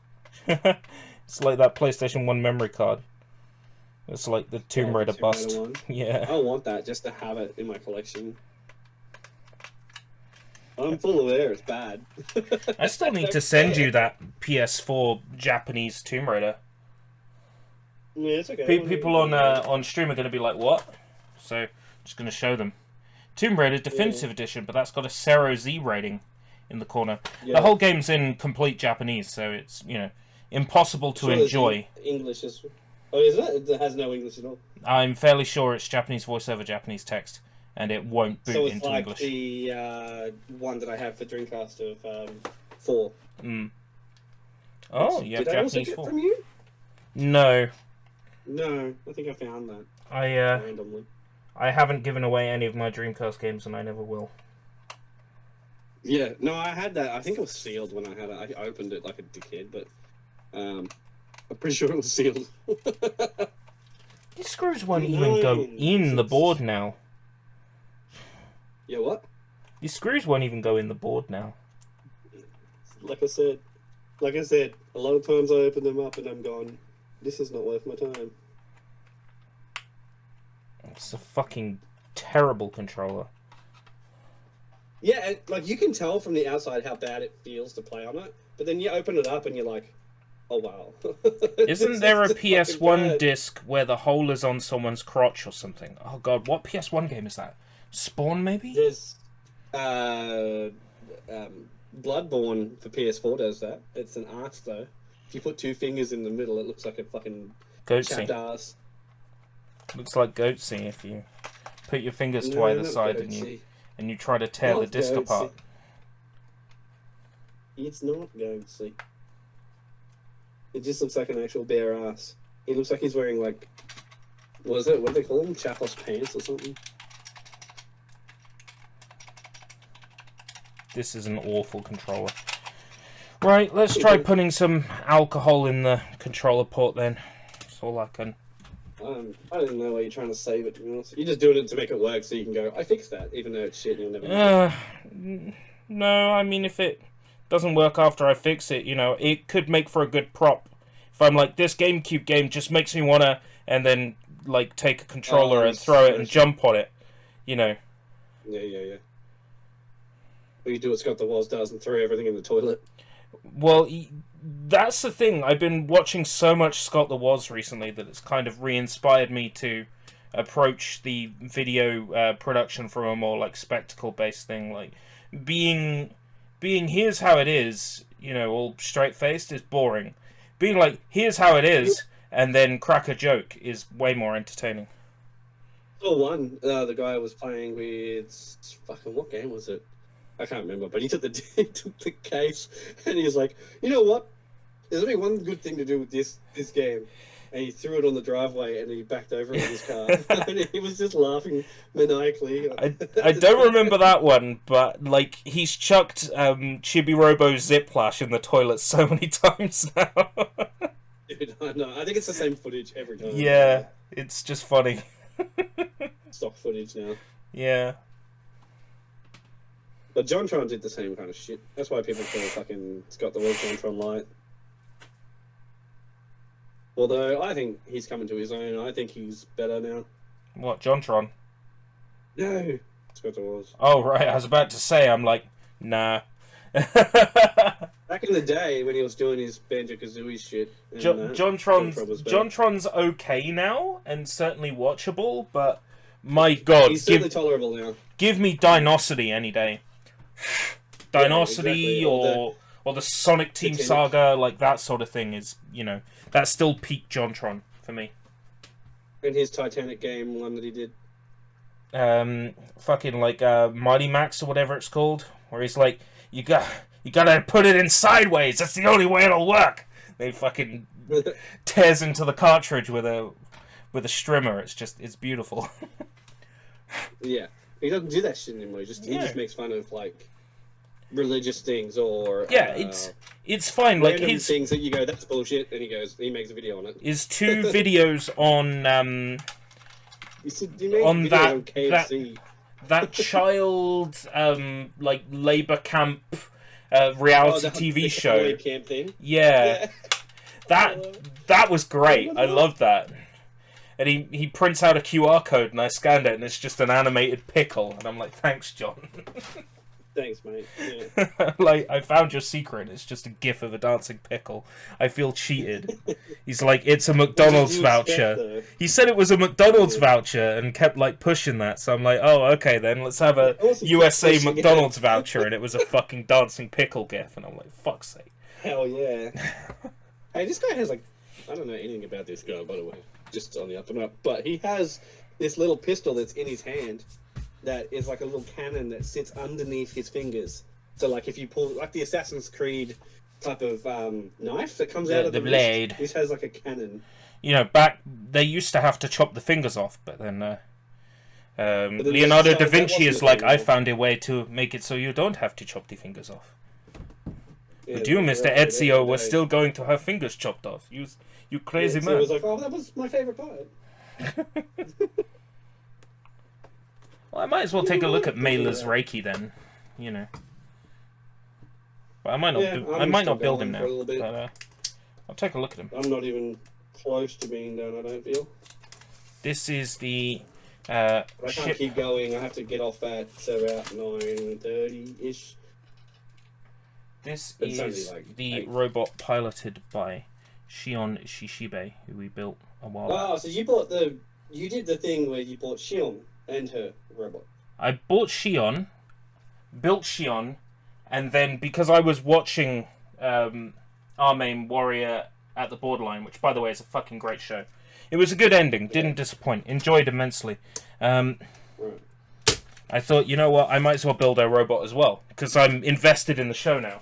It's like that PlayStation 1 memory card. It's like the Tomb Oh, Raider Tomb bust. Raider one. Yeah. I want that just to have it in my collection. I'm full aware it's bad. I still need to send you that PS4 Japanese Tomb Raider. Yeah, it's okay. People on stream are going to be like, what? So, just going to show them. Tomb Raider Definitive Edition, but that's got a Zero Z rating in the corner. Yeah. The whole game's in complete Japanese, so it's, impossible to enjoy. English is... Oh, is it? It has no English at all. I'm fairly sure it's Japanese voiceover, Japanese text, and it won't boot So it's into like English. the one that I have for Dreamcast of 4. Oh, you have Did I also Japanese get 4? from you? No. No, I think I found that I randomly. I haven't given away any of my Dreamcast games, and I never will. Yeah, no, I had that. I think it was sealed when I had it. I opened it like a dickhead, but I'm pretty sure it was sealed. These screws won't even go in the board now. Yeah, what? These screws won't even go in the board now. Like I said, a lot of times I open them up and I'm going, this is not worth my time. It's a fucking terrible controller. Yeah, and, like, you can tell from the outside how bad it feels to play on it, but then you open it up and you're like, oh wow. Isn't there a It's just fucking PS1 bad. disc where the hole is on someone's crotch or something? Oh god, what PS1 game is that? Spawn, maybe? There's Bloodborne for PS4 does that. It's an ass though. If you put 2 fingers in the middle, it looks like a fucking chapped Goatsy. ass. Looks like Goatsy if you put your fingers to either not side Goatsy. and you try to tear the Not disc Goatsy. apart. It's not Goatsy. It just looks like an actual bare ass. He looks like he's wearing like, what do they call them? Chapos pants or something? This is an awful controller. Right, let's try putting some alcohol in the controller port then. That's all I can. I don't know why you're trying to save it, to be honest. You're just doing it to make it work so you can go, I fixed that, even though it's shit and you'll never know. No, I mean, if it doesn't work after I fix it, it could make for a good prop. If I'm like, this GameCube game just makes me want to, and then, like, take a controller and throw it and jump on it, Yeah. What you do what Scott the Walls does and throw everything in the toilet. Well, that's the thing. I've been watching so much Scott the Woz recently that it's kind of re-inspired me to approach the video production from a more like spectacle-based thing. Like being here's how it is, all straight-faced is boring. Being like here's how it is, and then crack a joke is way more entertaining. The guy I was playing with, fucking what game was it? I can't remember, but he took the case and he was like, you know what? There's only one good thing to do with this game. And he threw it on the driveway and he backed over in his car. And he was just laughing maniacally. I don't remember that one, but like he's chucked Chibi Robo Ziplash in the toilet so many times now. Dude, I know. I think it's the same footage every time. Yeah, it's just funny. Stock footage now. Yeah. But JonTron did the same kind of shit. That's why people call fucking Scott the World JonTron Light. Although I think he's coming to his own. I think he's better now. What, JonTron? No, Scott the World. Oh right, I was about to say. I'm like, nah. Back in the day when he was doing his Banjo-Kazooie shit. And, JonTron was better. JonTron's okay now and certainly watchable, but my god, He's certainly tolerable now. give me Dinosity any day. Dinosity exactly. or the Sonic Team Saga, like that sort of thing is, that's still peak JonTron for me. And his Titanic game one that he did. Fucking like Mighty Max or whatever it's called, where he's like, you gotta put it in sideways. That's the only way it'll work. They fucking tears into the cartridge with a strimmer. It's beautiful. Yeah, he doesn't do that shit anymore. He just makes fun of like religious things or it's fine. Like random things that you go, that's bullshit, and he makes a video on it. His 2 videos on on that that child like labor camp reality TV show camp thing. yeah. that was great. I loved that. And he prints out a QR code, and I scanned it, and it's just an animated pickle. And I'm like, thanks, John. Thanks, mate. Yeah. Like, I found your secret. It's just a gif of a dancing pickle. I feel cheated. He's like, it's a McDonald's voucher. He said it was a McDonald's voucher and kept, like, pushing that. So I'm like, oh, okay, then let's have a USA McDonald's voucher. And it was a fucking dancing pickle gif. And I'm like, fuck's sake. Hell yeah. Hey, this guy has, like, I don't know anything about this guy, by the way. Just on the up and up. But he has this little pistol that's in his hand that is like a little cannon that sits underneath his fingers. So, like, if you pull, like the Assassin's Creed type of knife that comes out of the blade. Wrist, this has like a cannon. You know, back they used to have to chop the fingers off, but then then Leonardo that da Vinci wasn't is a like, thing, I though. found a way to make it so you don't have to chop the fingers off. Yeah, But you, Mr. right, Ezio, right. were still going to have fingers chopped off. You crazy Yeah, so man. it was like, oh, that was my favorite part. Well, I might as well take a look at Mailer's Reiki then, you know. But I might not. Yeah, I I'm might still not build him going now. for a little bit. But I'll take a look at him. I'm not even close to being done, I don't feel. This is the But I can't ship. keep going. I have to get off at about 9:30-ish. This It's only is like the 8. robot piloted by Shion Shishibe, who we built a while back. Oh, so you did the thing where you bought Shion and her robot. I bought Shion, built Shion, and then because I was watching Armame Warrior at the Borderline, which by the way is a fucking great show. It was a good ending, didn't disappoint, enjoyed immensely. Right. I thought, you know what, I might as well build a robot as well, because I'm invested in the show now.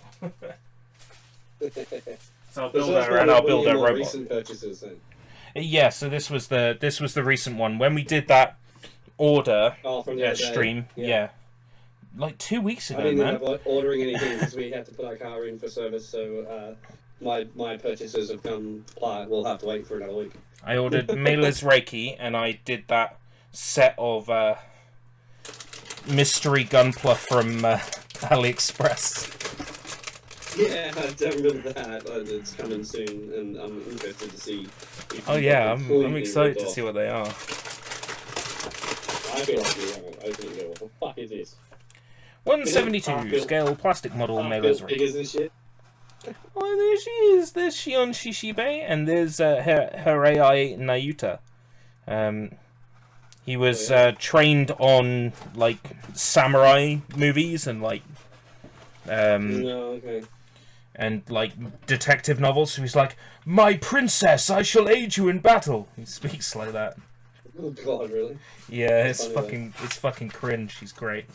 So I'll build her and I'll build a robot. Recent purchases then. Yeah, so this was the recent one. When we did that order Oh, from the other day. stream, yeah. Like 2 weeks I ago, didn't man. end up ordering anything because we had to put our car in for service, so my purchases have come. We'll have to wait for another week. I ordered Mailer's Reiki, and I did that set of mystery gunpla from AliExpress. Yeah, I don't remember that. It's coming soon, and I'm interested to see. If Oh you yeah, got I'm completely excited ripped to off. see what they are. I feel like you haven't opened it. What the fuck is this? 172 scale plastic model Mailer's Reiki. Figures and shit. Oh, there she is. There's Shion Shishibe, and there's her AI Nayuta. He was trained on like samurai movies and like No, okay. and like detective novels. So he's like, "My princess, I shall aid you in battle." He speaks like that. Oh god, really? Yeah, That's it's funny, it's fucking cringe. He's great.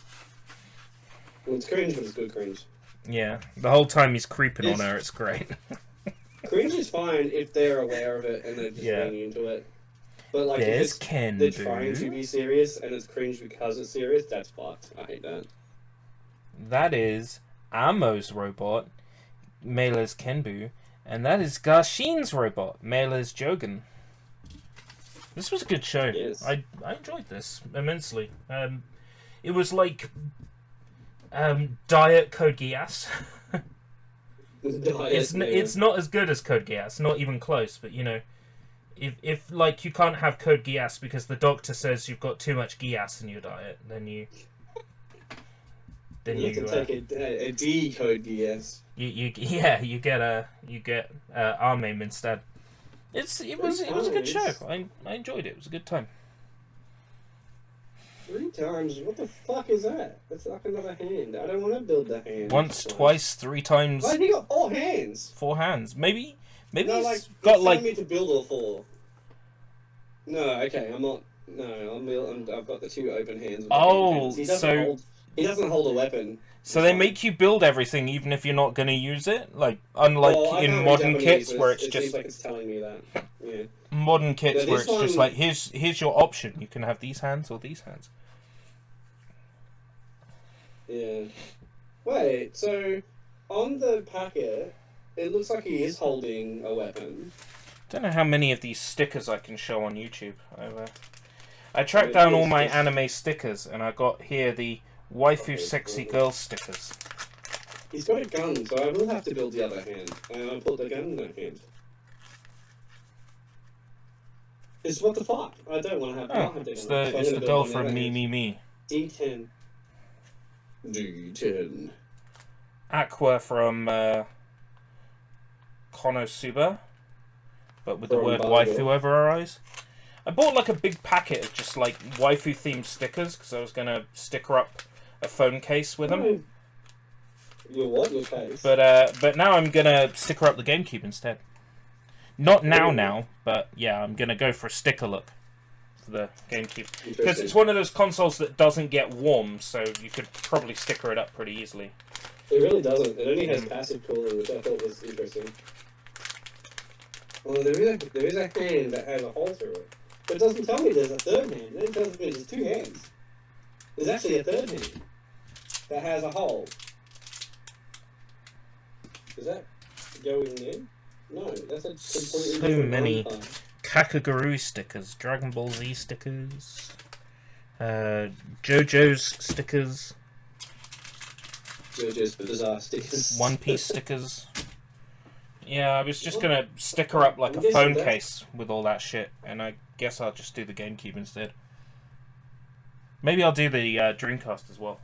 Well, it's cringe, but it's good cringe. Yeah, the whole time he's creeping on It's- her. It's great. Cringe is fine if they're aware of it and they're just Yeah. leaning into it. But like, There's if they're trying to Kenbu. be serious and it's cringe because it's serious, that's fucked. I hate that. That is Amo's robot, Mailer's Kenbu, and that is Garshin's robot, Mailer's Jogan. This was a good show. Yes. I enjoyed this immensely. It was like Diet Code Geass. It's not as good as Code Geass, not even close. But you know, if like you can't have Code Geass because the doctor says you've got too much Geass in your diet, then you You can take a D code DS. you get Armame instead. It was a good show. I enjoyed it. It was a good time. 3 times? What the fuck is that? That's like another hand. I don't want to build the hand. Once, twice, 3 times, Why have you got 4 hands? 4 hands. Maybe No, he's like, got it's telling like me to build all 4. No, okay, I'm not. No, I've got the 2 open hands. With the Oh, hands. He doesn't so- hold, he doesn't hold a weapon. so they make you build everything even if you're not going to use it. Like unlike Well, I in can't read modern Japanese, kits but where it's it just seems like it's telling me that. Yeah. modern kits Yeah, where this it's just one- like here's your option. You can have these hands or these hands. Yeah. Wait, so on the packet, it looks like he is holding a weapon. Don't know how many of these stickers I can show on YouTube. I tracked Wait, down all is my this- anime stickers, and I got here the waifu sexy girl stickers. He's got a gun, so I will have to build the other hand. And I'll put the gun in that hand. It's what the fuck? I don't want to have. Oh, it's the doll from Me. D10. D10. Aqua from Konosuba, but with the From word Barbie. waifu over her eyes. I bought like a big packet of just like waifu themed stickers because I was gonna sticker up a phone case with them. Your what? Your case? But now I'm gonna sticker up the GameCube instead. Not now, but yeah, I'm gonna go for a sticker look for the GameCube because it's one of those consoles that doesn't get warm, so you could probably sticker it up pretty easily. It really doesn't. It only has passive cooling, which I thought was interesting. Well, there is a hand that has a hole through it. But it doesn't tell me there's a third hand. It tells me there's two hands. There's actually a third hand that has a hole. Does that go in? No, that's a completely So different many one. Kakaguru stickers, Dragon Ball Z stickers, JoJo's stickers, JoJo's Bizarre stickers. One Piece stickers. Yeah, I was just gonna sticker up like a guessing phone that's- case with all that shit, and I guess I'll just do the GameCube instead. Maybe I'll do the Dreamcast as well.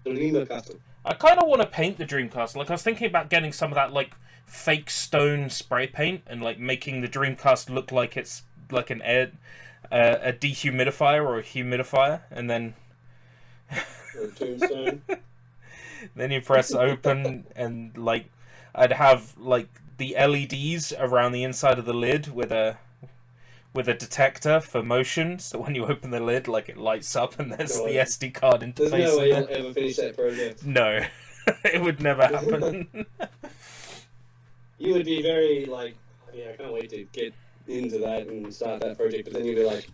The Lima custom. I kind of want to paint the Dreamcast. Like, I was thinking about getting some of that, like, fake stone spray paint and, like, making the Dreamcast look like it's, like, a dehumidifier or a humidifier. And then Or a tombstone. then you press open and, like, I'd have, like, the LEDs around the inside of the lid with a detector for motion. So when you open the lid, like, it lights up and there's the SD card There's interface no way in you'll it. ever finish that project. No. It would never happen. You would be very like, yeah, I can't wait to get into that and start that project, but then you'd be like,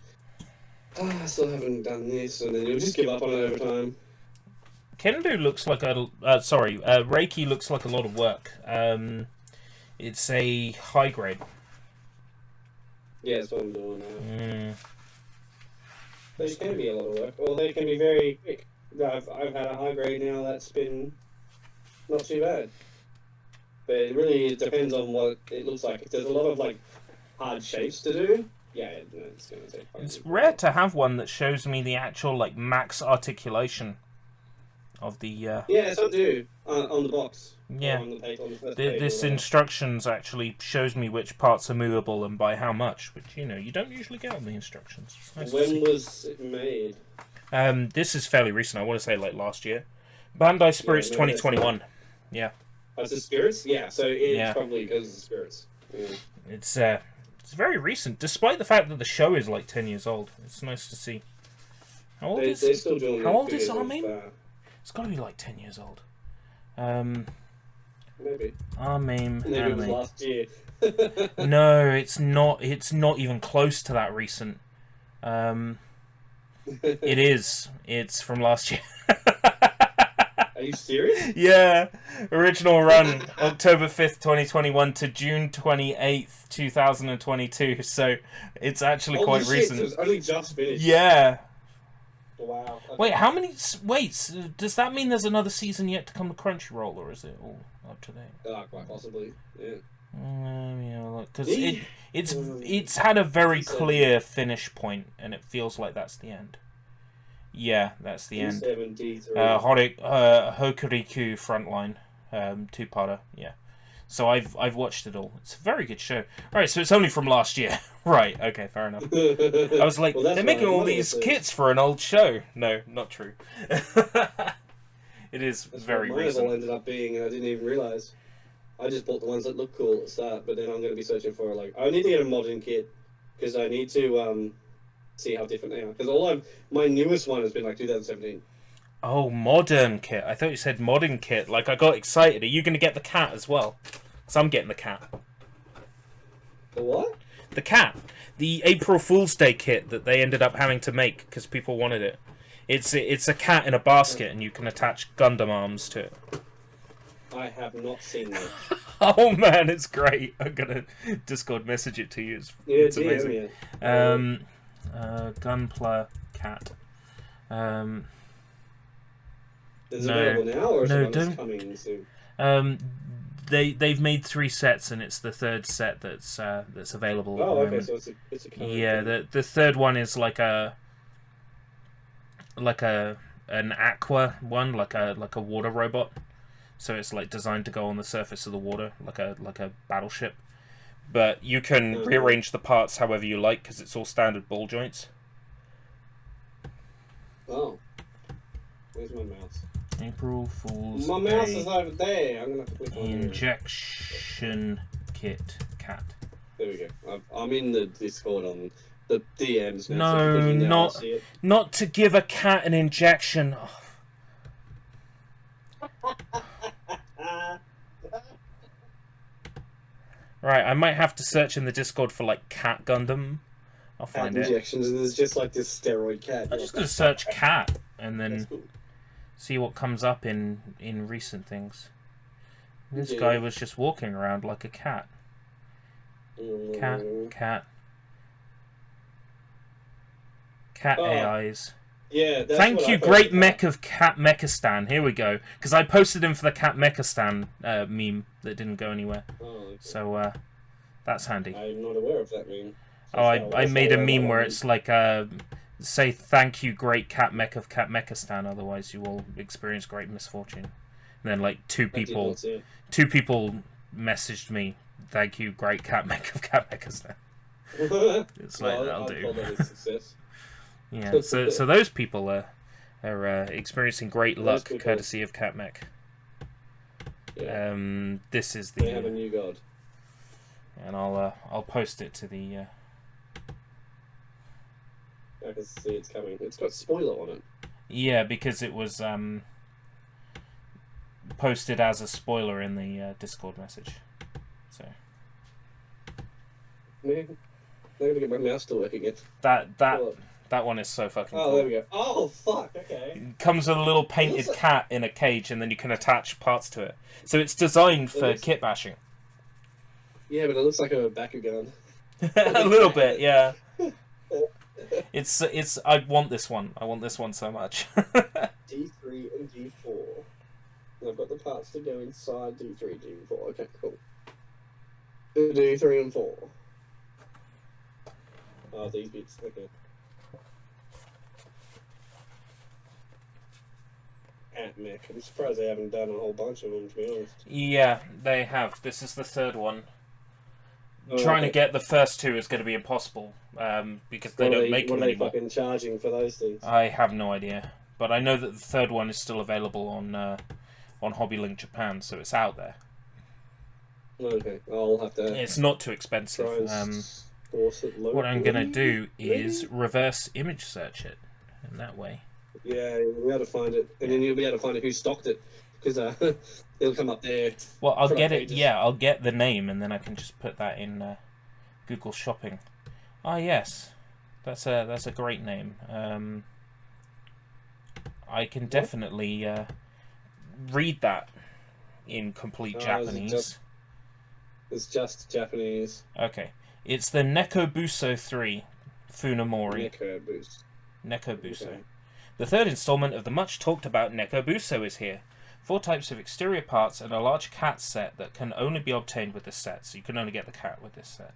I still haven't done this, and then you'll just give up on it over time. Kendo looks like Reiki looks like a lot of work. It's a high grade. Yeah, that's what I'm doing now. Mm. Those can be a lot of work, or they can be very quick. I've had a high grade now that's been not too bad. But it really depends on what it looks like. If there's a lot of like hard shapes to do, yeah, it's going to take quite a It's bit. rare to have one that shows me the actual like max articulation of the. Yeah, some do on the box. Yeah. Or on the page, on the first page This or whatever. instructions actually shows me which parts are movable and by how much, which you don't usually get on the instructions. It's nice to When see. was it made? This is fairly recent. I want to say like last year. Bandai Spirits maybe that's 2021. Yeah. Oh, it's the spirits? Yeah, so it's Yeah. probably because of the spirits. Yeah. It's very recent, despite the fact that the show is like 10 years old. It's nice to see. How old They're is? still doing how that old is because of, Armin? It's got to be like 10 years old. Maybe. Armin Maybe it was anime. last year. No, it's not. It's not even close to that recent. It is. It's from last year. Are you serious? Yeah, original run October 5th, 2021 to June 28th, 2022. So it's actually Holy quite shit, recent. so it's only just finished. Yeah. Wow. Okay. Wait, how many? Wait, does that mean there's another season yet to come to Crunchyroll, or is it all up to date? Quite possibly. Yeah. Yeah, because Me? it's had a very clear finish point, and it feels like that's the end. Yeah, that's the end. 73. Hokuriku Frontline, 2-parter. Yeah, so I've watched it all. It's a very good show. All right, so it's only from last year. Right. Okay, fair enough. I was like, Well, that's they're making what all my mother these says. kits for an old show. No, not true. It is That's very what mine all recent. ended up being, and I didn't even realise. I just bought the ones that look cool at the start, but then I'm going to be searching for, like, I need to get a modern kit, because I need to see how different they are. Because my newest one has been, like, 2017. Oh, modern kit. I thought you said modern kit. Like, I got excited. Are you going to get the cat as well? Because I'm getting the cat. The what? The cat. The April Fool's Day kit that they ended up having to make because people wanted it. It's a cat in a basket and you can attach Gundam arms to it. I have not seen that. Oh man, it's great. I'm gonna Discord message it to you. It's Yeah, amazing. yeah. Gunpla cat. Is it no. available now, or is No, it one that's don't- coming soon? they've made 3 sets, and it's the 3rd set that's available. Oh, at the okay, moment. so it's a card. Yeah, the 3rd one is like an aqua one, like a water robot. So it's like designed to go on the surface of the water, like a battleship. But you can rearrange the parts however you like because it's all standard ball joints. Oh, where's my mouse? April Fool's My mouse Day is over there. I'm gonna have to click on it. injection kit cat. There we go. I'm in the Discord on the DMs. Now, No, so if you now not see it. not to give a cat an injection. Right, I might have to search in the Discord for like cat Gundam. I'll Cat find it. injections, and there's just like this steroid cat. I'm just gonna search cat and That's then cool. see what comes up in recent things. This Yeah. guy was just walking around like a cat. Cat. Oh, AIs. Yeah. That's Thank what you, I thought Great about. Mech of Cat Mechistan. Here we go. Because I posted him for the Cat Mechistan meme that didn't go anywhere. Oh, okay. So that's handy. I'm not aware of that meme. So Oh, that's I made a not meme what where I it's like, say thank you, Great Cat Mech of Cat Mechistan, otherwise you will experience great misfortune. And then like two did people not see messaged me, thank you, Great Cat Mech of Cat Mechistan. it. It's like, Well, that'll I'll do. call that a success. Yeah, so those people are experiencing great Those luck people. courtesy of Cat Mech. Yeah. This is They have a the, new god. and I'll post it to the. I can see it's coming. It's got spoiler on it. Yeah, because it was posted as a spoiler in the Discord message. So Man, I'm gonna get my mouse to work again. that one is so fucking Oh, cool. there we go. Oh, fuck. Okay. It comes with a little painted cat in a cage, and then you can attach parts to it. So it's designed for looks- kit bashing. Yeah, but it looks like a Bakugan. A little bit, yeah. It's. I want this one. I want this one so much. D3 and D4. And I've got the parts to go inside D3, D4. Okay, cool. D3 and 4. Oh, these bits. Okay. Cat Mech. I'm surprised they haven't done a whole bunch of them, to be honest. Yeah, they have. This is the 3rd one. Oh, Trying to okay. get the first 2 is going to be impossible because they don't make What them are they anymore. fucking charging for those things? I have no idea, but I know that the 3rd one is still available on HobbyLink Japan, so it's out there. Okay, I'll have to It's not too try expensive. and source it locally. What I'm going to do maybe? is reverse image search it in that way. Yeah, you'll be able to find it, and then you'll be able to find out who stocked it, because it'll come up there. Well, I'll Product get it. pages. Yeah, I'll get the name, and then I can just put that in Google Shopping. Ah, yes, that's a great name. I can definitely read that in complete Oh, is it Japanese. It's just Japanese. Okay, it's the Nekobuso 3 Funamori. Neko boost. Nekobuso. Okay. The 3rd installment of the much talked about Nekobuso is here. 4 types of exterior parts and a large cat set that can only be obtained with this set, so you can only get the cat with this set.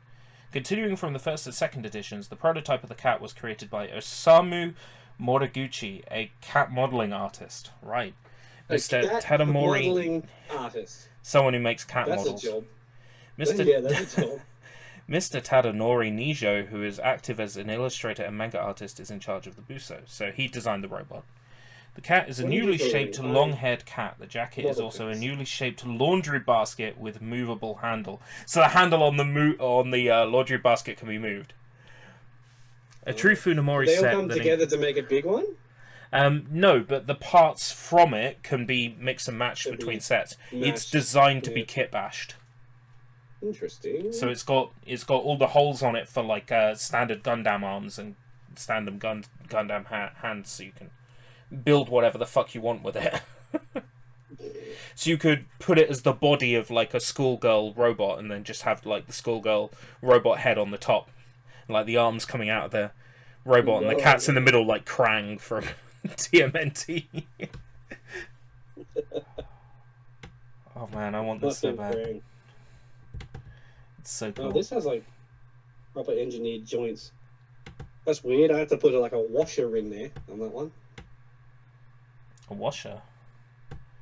Continuing from the 1st and 2nd editions, the prototype of the cat was created by Osamu Moriguchi, a cat modeling artist. Right. Mr. A cat Tadamori, modeling artist. someone who makes cat That's models. a job. Mr. Yeah, that's a job. Mr. Tadanori Nijo, who is active as an illustrator and manga artist, is in charge of the Buso, so he designed the robot. The cat is a What are you newly doing? shaped, long-haired cat. The jacket is Model also a pics. newly shaped laundry basket with movable handle. So the handle on the laundry basket can be moved. A true Funamori They all set. come that together to make a big one? no, but the parts from it can be mixed and matched Can be between sets. It's matched, designed to be yeah. kit bashed. Interesting. So it's got all the holes on it for like standard Gundam arms and standard Gundam hands, so you can build whatever the fuck you want with it. So you could put it as the body of like a schoolgirl robot, and then just have like the schoolgirl robot head on the top, like the arms coming out of the robot, and the cat's in the middle like Krang from TMNT. Oh man, I want this so bad. It's so cool. Oh, this has like proper engineered joints. That's weird. I have to put like a washer in there on that one. A washer?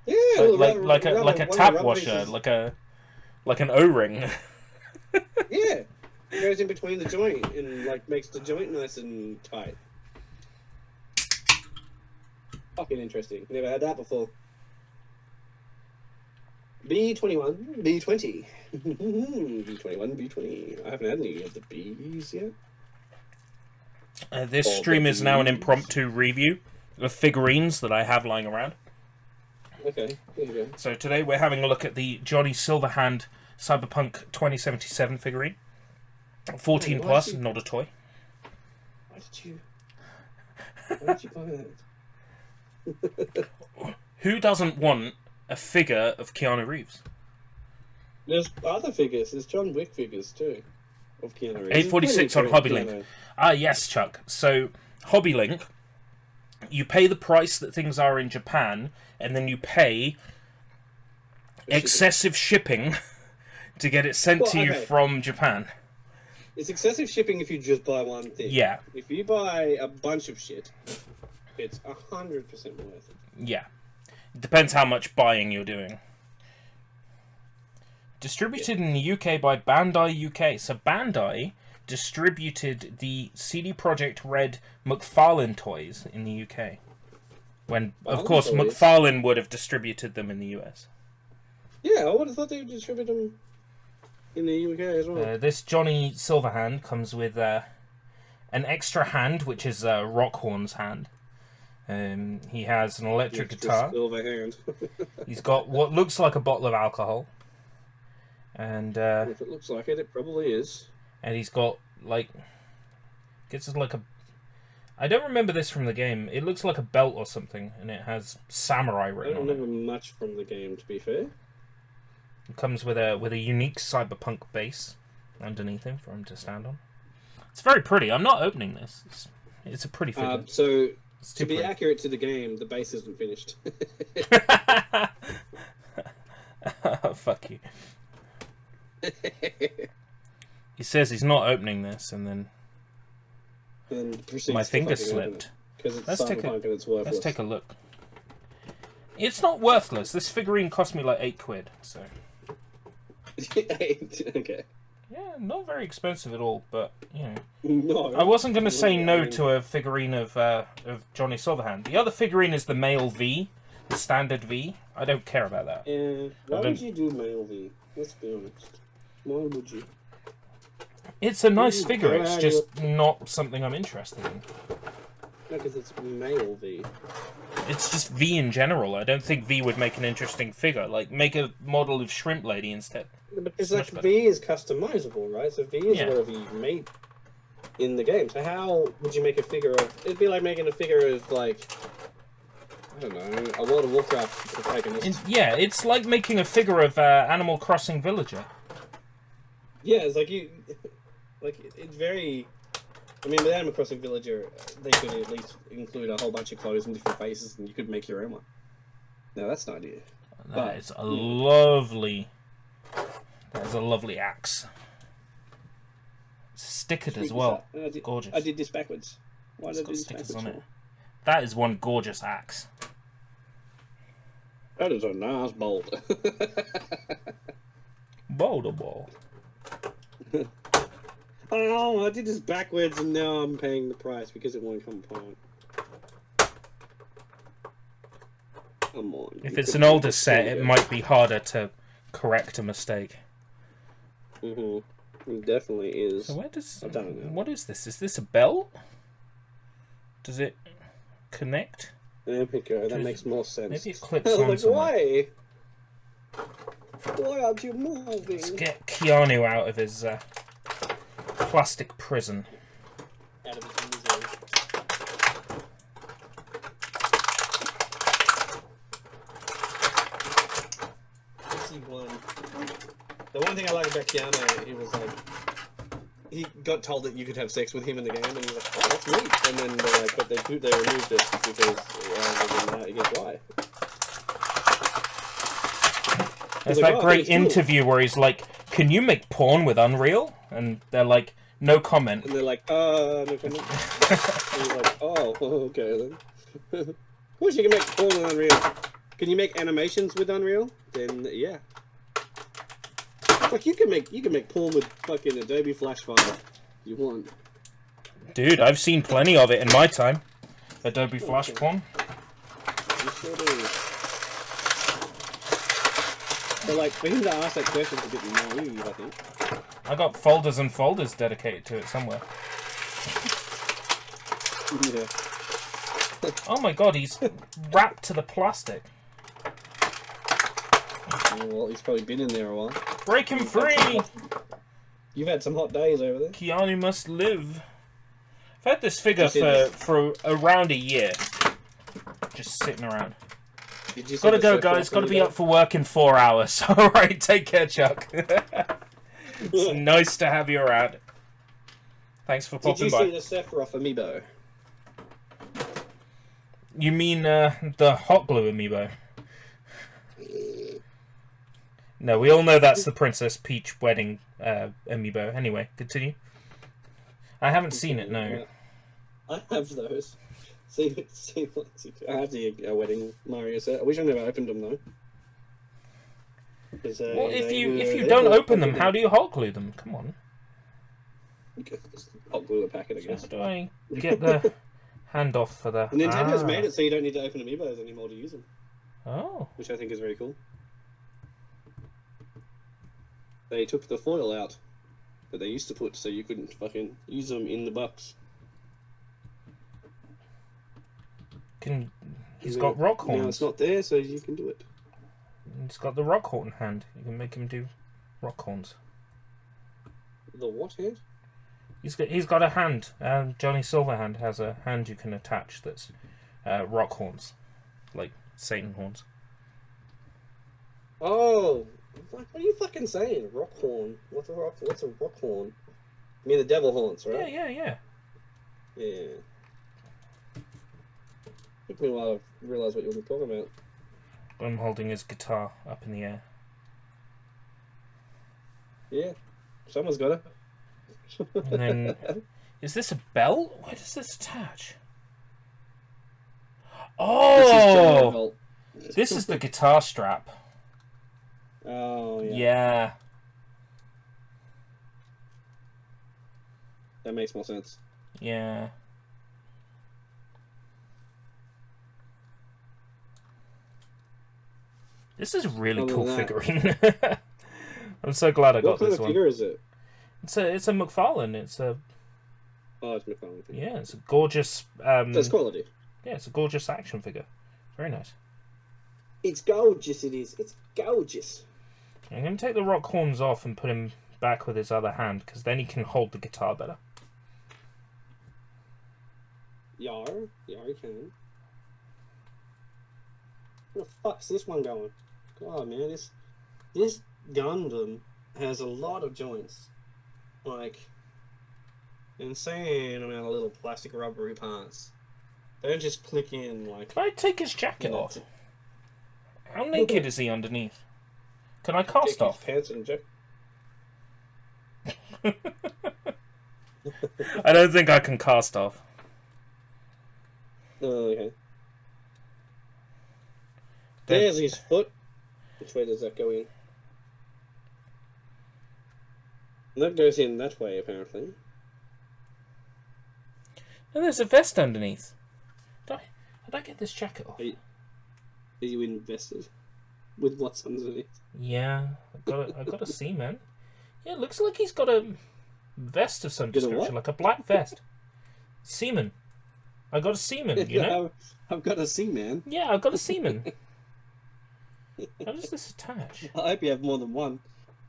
Yeah, like a tap washer, like an O-ring. Yeah, it goes in between the joint and like makes the joint nice and tight. Fucking interesting. Never had that before. B21, B20. B21, B20. I haven't had any of the Bs yet. This stream is now an impromptu review of figurines that I have lying around. Okay, there you go. So today we're having a look at the Johnny Silverhand Cyberpunk 2077 figurine. 14 plus, not a toy. Why did you buy that? Who doesn't want a figure of Keanu Reeves? There's other figures. There's John Wick figures too of Keanu Reeves. 846 on HobbyLink. Ah, yes, Chuck. So HobbyLink, you pay the price that things are in Japan, and then you pay excessive shipping to get it sent to you from Japan. It's excessive shipping if you just buy one thing. Yeah. If you buy a bunch of shit, it's 100% worth it. Yeah. It depends how much buying you're doing. Distributed in the UK by Bandai UK. So Bandai distributed the CD Projekt Red McFarlane toys in the UK. When, of course, McFarlane would have distributed them in the US. Yeah, I would have thought they would distribute them in the UK as well. This Johnny Silverhand comes with an extra hand, which is Rockhorn's hand. He has an electric guitar. Silver hand. He's got what looks like a bottle of alcohol. And if it looks like it, it probably is. And he's got like, gets like a. I don't remember this from the game. It looks like a belt or something, and it has samurai written on it. I don't remember much from the game, to be fair. It comes with a unique cyberpunk base underneath him for him to stand on. It's very pretty. I'm not opening this. It's a pretty figure. So to be accurate to the game, the base isn't finished. Fuck you. He says he's not opening this, and then my finger slipped. Let's take a look. It's not worthless. This figurine cost me like £8, so. Okay. Yeah, not very expensive at all, but you know. No, I wasn't going to say no to a figurine of Johnny Silverhand. The other figurine is the male V, the standard V. I don't care about that. Yeah. Why would you do male V? Let's be honest. Why would you? It's a nice figure. It's just not something I'm interested in. No, because it's male V. It's just V in general. I don't think V would make an interesting figure. Like, make a model of Shrimp Lady instead. Because like V is customizable, right? So V is whatever you made in the game. So how would you make a figure of? It'd be like making a figure of like, I don't know, a World of Warcraft protagonist. Yeah, it's like making a figure of Animal Crossing villager. Yeah, it's like you, like it's very. I mean, with Animal Crossing Villager, they could at least include a whole bunch of clothes and different faces, and you could make your own one. Now that's an idea. That is a lovely. That is a lovely axe. Stickered as well. Gorgeous. I did this backwards. Why did I do this stickers backwards? on it. That is one gorgeous axe. That is a nice bolt. Boulder ball. Oh, I did this backwards and now I'm paying the price because it won't come apart. Come on. If it's an older set, it might be harder to correct a mistake. It definitely is. So where does... I don't know. What is this? Is this a belt? Does it connect? There we go. That makes more sense. Maybe it clips on like, somewhere. why? Why aren't you moving? Let's get Keanu out of his plastic prison. Out of his misery. The one thing I like about Keanu, he was like, he got told that you could have sex with him in the game, and he was like, oh, that's neat. And then they're like, but they removed it because, he gets why. There's He's that like, "Oh, great it's cool." interview where he's like, "Can you make porn with Unreal?" And they're like, "No comment." And they're like, no comment. And he's like, oh, okay then. Of course you can make porn with Unreal. Can you make animations with Unreal? Then yeah. Like you can make porn with fucking Adobe Flash 5 if you want. Dude, I've seen plenty of it in my time. Adobe Flash porn. You sure do. But like for him to ask that question is a bit naive, I think. I got folders and folders dedicated to it somewhere. Yeah. Oh my god, he's wrapped to the plastic. Well, he's probably been in there a while. Break him free! You've had some hot days over there. Keanu must live. I've had this figure for around a year. Just sitting around. Did you see Gotta the go, surf guys. rock Gotta on be your up for work in 4 hours. Alright, take care, Chuck. It's nice to have you around. Thanks for Did popping you by. see the Sephiroth amiibo? You mean the hot glue amiibo? No, we all know that's the Princess Peach wedding amiibo. Anyway, continue. I haven't seen it, no. I have those. See, I have the wedding Mario set. I wish I never opened them though. Well, if you don't open them, how do you hot glue them? Come on. Just hot glue a packet, I guess. How do I get the handoff for the... Nintendo's made it so you don't need to open amiibos anymore to use them. Oh. Which I think is very cool. They took the foil out that they used to put so you couldn't fucking use them in the box. He's got rock horns. Now it's not there, so you can do it. He's got the rock horn hand. You can make him do rock horns. The what hand? He's got a hand. Johnny Silverhand has a hand you can attach that's rock horns, like Satan horns. Oh, what are you fucking saying? Rock horn? What's a rock horn? You mean the devil horns, right? Yeah. Yeah. Took me a while to realise what you were talking about. I'm holding his guitar up in the air. Yeah, someone's got it. And then, is this a belt? Where does this attach? Oh, this is the guitar strap. Oh, yeah. Yeah. That makes more sense. Yeah. This is a really cool figurine. I'm so glad I got this one. What kind of figure is it? It's a McFarlane. It's a... Oh, it's McFarlane. Yeah, it's a gorgeous... That's quality. Yeah, it's a gorgeous action figure. Very nice. It's gorgeous, it is. It's gorgeous. I'm going to take the rock horns off and put him back with his other hand, because then he can hold the guitar better. Yar, he can. Where the fuck's this one going? God, man, this Gundam has a lot of joints. Like, insane amount of little plastic rubbery parts. They don't just click in like... Can I take his jacket off? How naked is he underneath? Can I cast off? Pants and jacket. I don't think I can cast off. Oh, okay. There's his foot. Which way does that go in? That goes in that way, apparently. And there's a vest underneath. Did I get this jacket off? Are you invested? With what's underneath? Yeah, I got to see, man. Yeah, it looks like he's got a vest of some description, like a black vest. Seaman. I got a seaman, you know? I've got a seaman. Yeah, I've got a seaman. How does this attach? I hope you have more than one.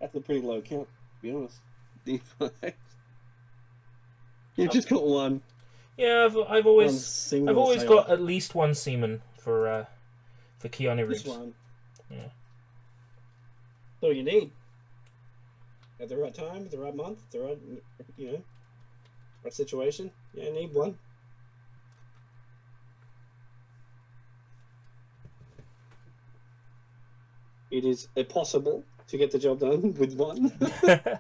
That's a pretty low count, to be honest. You've just got one. Yeah, I've always got at least one seaman for Keanu Reeves. This one. Yeah. That's all you need. At the right time, at the right month, the right, right situation. Yeah, you need one. It is impossible to get the job done with one.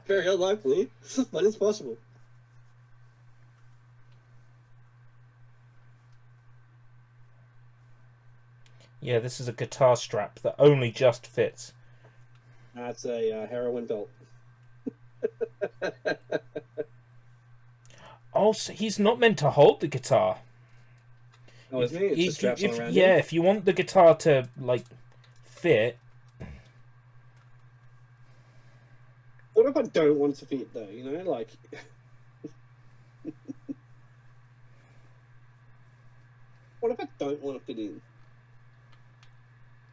Very unlikely, but it's possible. Yeah, this is a guitar strap that only just fits. That's a heroin belt. Oh, so he's not meant to hold the guitar. Oh, isn't it? It's just straps on around yeah, him. if you want the guitar to, like, fit... What if I don't want it to fit, though? You know, like... What if I don't want to fit in?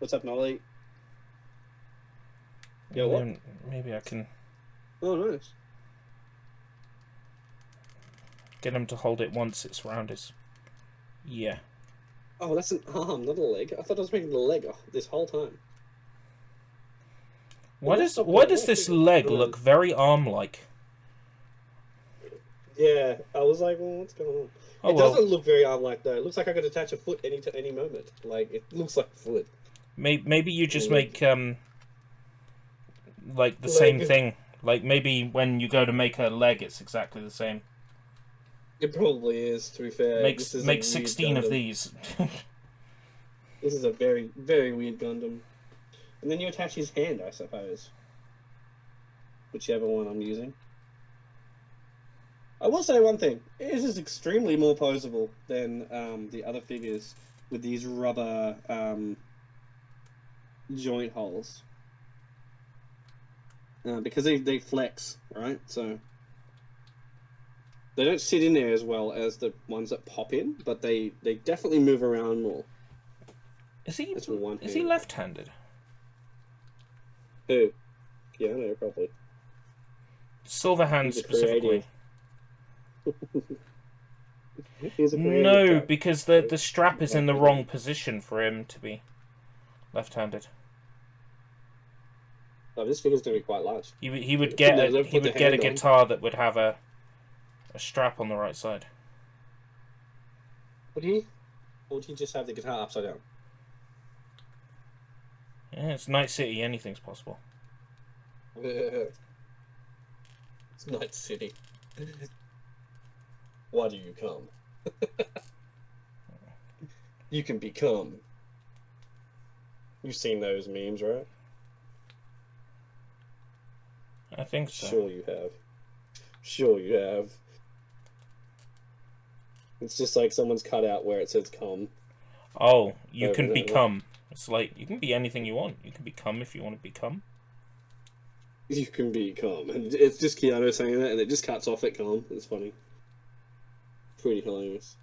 What's up, Nolly? Yeah, what? Then maybe I can Oh, nice. get him to hold it once it's round his... Yeah. Oh, that's an arm, not a leg. I thought I was making the leg this whole time. Why Let's stop why that. does this Let's leg go. look very arm-like? Yeah, I was like, well, what's going on? Oh, It well. doesn't look very arm-like, though. It looks like I could attach a foot any moment. Like, it looks like a foot. Maybe you just Leg. make, like, the same Leg. thing. Like, maybe when you go to make a leg, it's exactly the same. It probably is, to be fair. Make This is a make weird 16 of Gundam. these. This is a very, very weird Gundam. And then you attach his hand, I suppose. Whichever one I'm using. I will say one thing. This is extremely more posable than the other figures with these rubber joint holes. Because they flex, right? So they don't sit in there as well as the ones that pop in, but they definitely move around more. Is he That's with one is he hand. left-handed? Who? Keanu, probably. Silverhand He's a specifically. He's a creative No, guy. because the strap is in the wrong position for him to be left-handed. Oh, this figure's gonna be quite large. He would get No, don't he put the would get a hand on. guitar that would have a strap on the right side. Would he? Or would he just have the guitar upside down? Yeah, it's Night City. Anything's possible. It's Night City. Why do you come? You can become. You've seen those memes, right? I think so. Sure you have. Sure you have. It's just like someone's cut out where it says come. Oh, you Over can there. become. It's like you can be anything you want. You can become if you want to become. You can become. And it's just Keanu saying that and it just cuts off at come. It's funny. Pretty hilarious.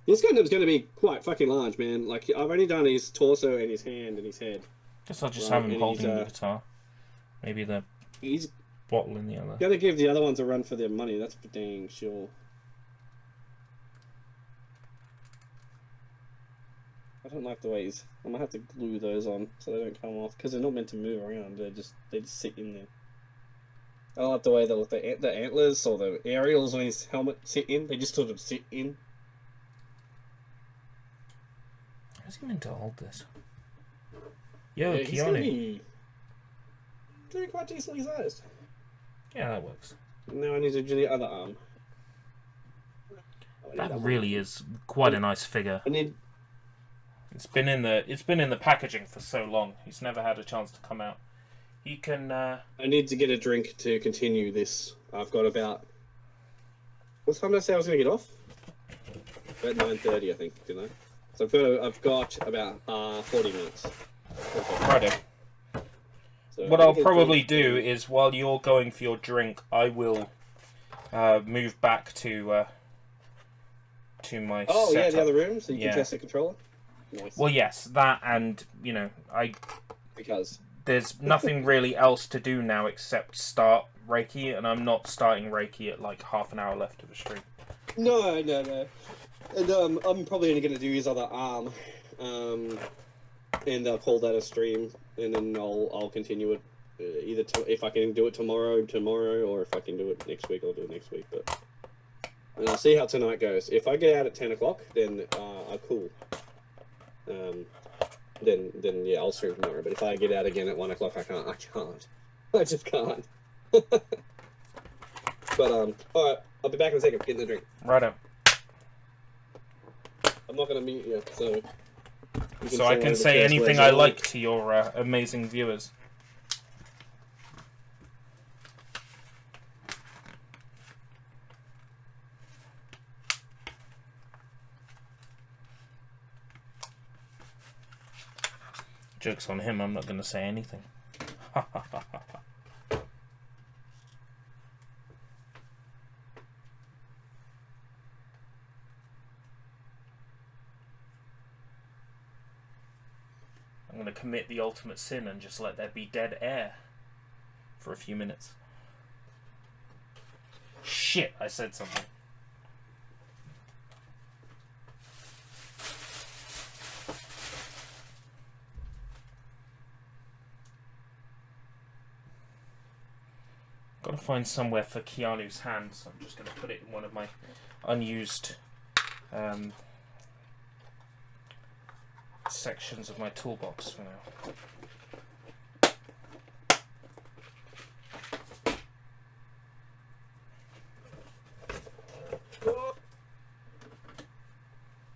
This Gundam's going to be quite fucking large, man. Like, I've only done his torso and his hand and his head. Guess I'll just Right, have him and holding he's, the guitar. Maybe the He's bottle in the other. going to give the other ones a run for their money, that's for dang sure. I don't like the way he's... I'm going to have to glue those on so they don't come off, because they're not meant to move around, they just sit in there. I don't like the way the antlers or the aerials on his helmet sit in, they just sort of sit in. How's he meant to hold this? Yo, Yeah, he's gonna Keanu. be quite decently sized. Yeah, that works. Now I need to do the other arm. That really is quite a nice figure. I need... It's been in the packaging for so long. He's never had a chance to come out. He can. I need to get a drink to continue this. I've got about... What time did I say I was going to get off? About 9:30, I think, didn't I? So I've got about 40 minutes. Friday. So What I I'll think probably it's- do is while you're going for your drink, I will move back to my Oh, setup. yeah, the other room, so you Yeah. can test the controller? Nice. Well, yes, that and Because... there's nothing really else to do now except start Reiki, and I'm not starting Reiki at like half an hour left of the stream. No. And I'm probably only going to do his other arm. And I'll call that a stream, and then I'll continue it. Either if I can do it tomorrow, or if I can do it next week, I'll do it next week. And I'll see how tonight goes. If I get out at 10 o'clock, then cool. then yeah, I'll stream tomorrow. But if I get out again at 1 o'clock, I can't. I just can't. But all right, I'll be back in a second. Getting the drink. Righto. I'm not gonna mute you, so. So I can say anything I like to your amazing viewers. Joke's on him, I'm not going to say anything. I'm going to commit the ultimate sin and just let there be dead air for a few minutes. Shit, I said something. Got to find somewhere for Keanu's hand, so I'm just going to put it in one of my unused sections of my toolbox for now.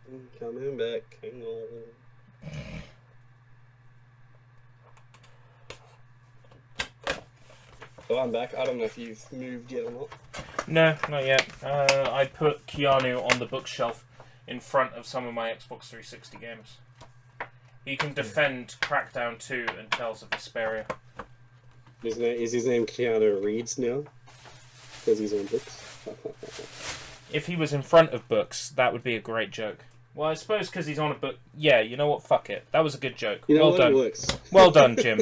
I'm coming back, hang on. So I'm back. I don't know if you've moved yet or not. No, not yet. I put Keanu on the bookshelf in front of some of my Xbox 360 games. He can defend Crackdown 2 and Tales of Vesperia. Is his name Keanu Reeves now? Because he's on books? If he was in front of books, that would be a great joke. Well, I suppose because he's on a book... Yeah, you know what? Fuck it. That was a good joke. You know well what? done. It works. Well done, Jim.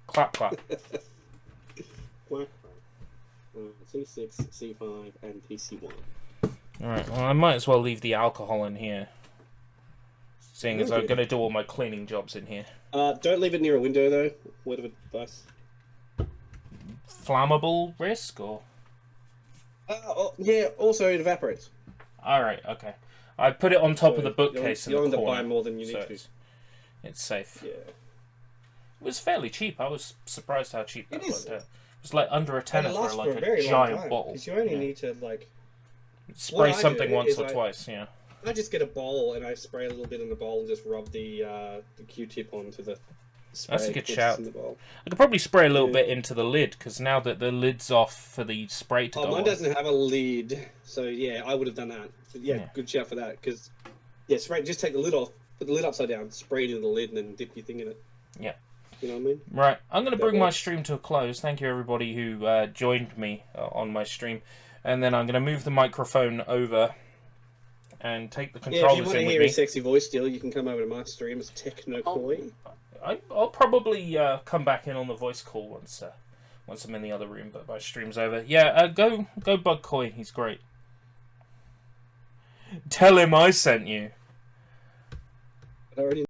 Clap, clap. C6, C5, and PC1. Alright, well, I might as well leave the alcohol in here. Seeing as I'm going to do all my cleaning jobs in here. Don't leave it near a window, though. Word of advice. Flammable risk, or...? Yeah, also it evaporates. Alright, okay. I put it on top of the bookcase in the corner. You don't have to buy more than you need to. It's safe. Yeah. It was fairly cheap. I was surprised how cheap that was. It was like under a And tenner it for lasts like for a very long giant time, bottle. 'cause you only Yeah. need to, like... Spray What I something do once is or twice, yeah. I just get a bowl and I spray a little bit in the bowl and just rub the Q-tip onto the spray. That's a good which is shout. in the bowl. I could probably spray a little Yeah. bit into the lid, because now that the lid's off for the spray to Oh, go mine on. doesn't have a lid, so yeah, I would have done that. But yeah, Yeah. good shout for that, because, yeah, spray, just take the lid off, put the lid upside down, spray it into the lid, and then dip your thing in it. Yeah. You know what I mean? Right, I'm going to That bring my works. stream to a close. Thank you, everybody who joined me on my stream. And then I'm going to move the microphone over and take the Yeah, if you controllers want to in with hear me. his sexy voice still, you can come over to my stream as TechnoKoi. I'll probably come back in on the voice call once I'm in the other room, but my stream's over. Yeah, go bug Koi. He's great. Tell him I sent you. I already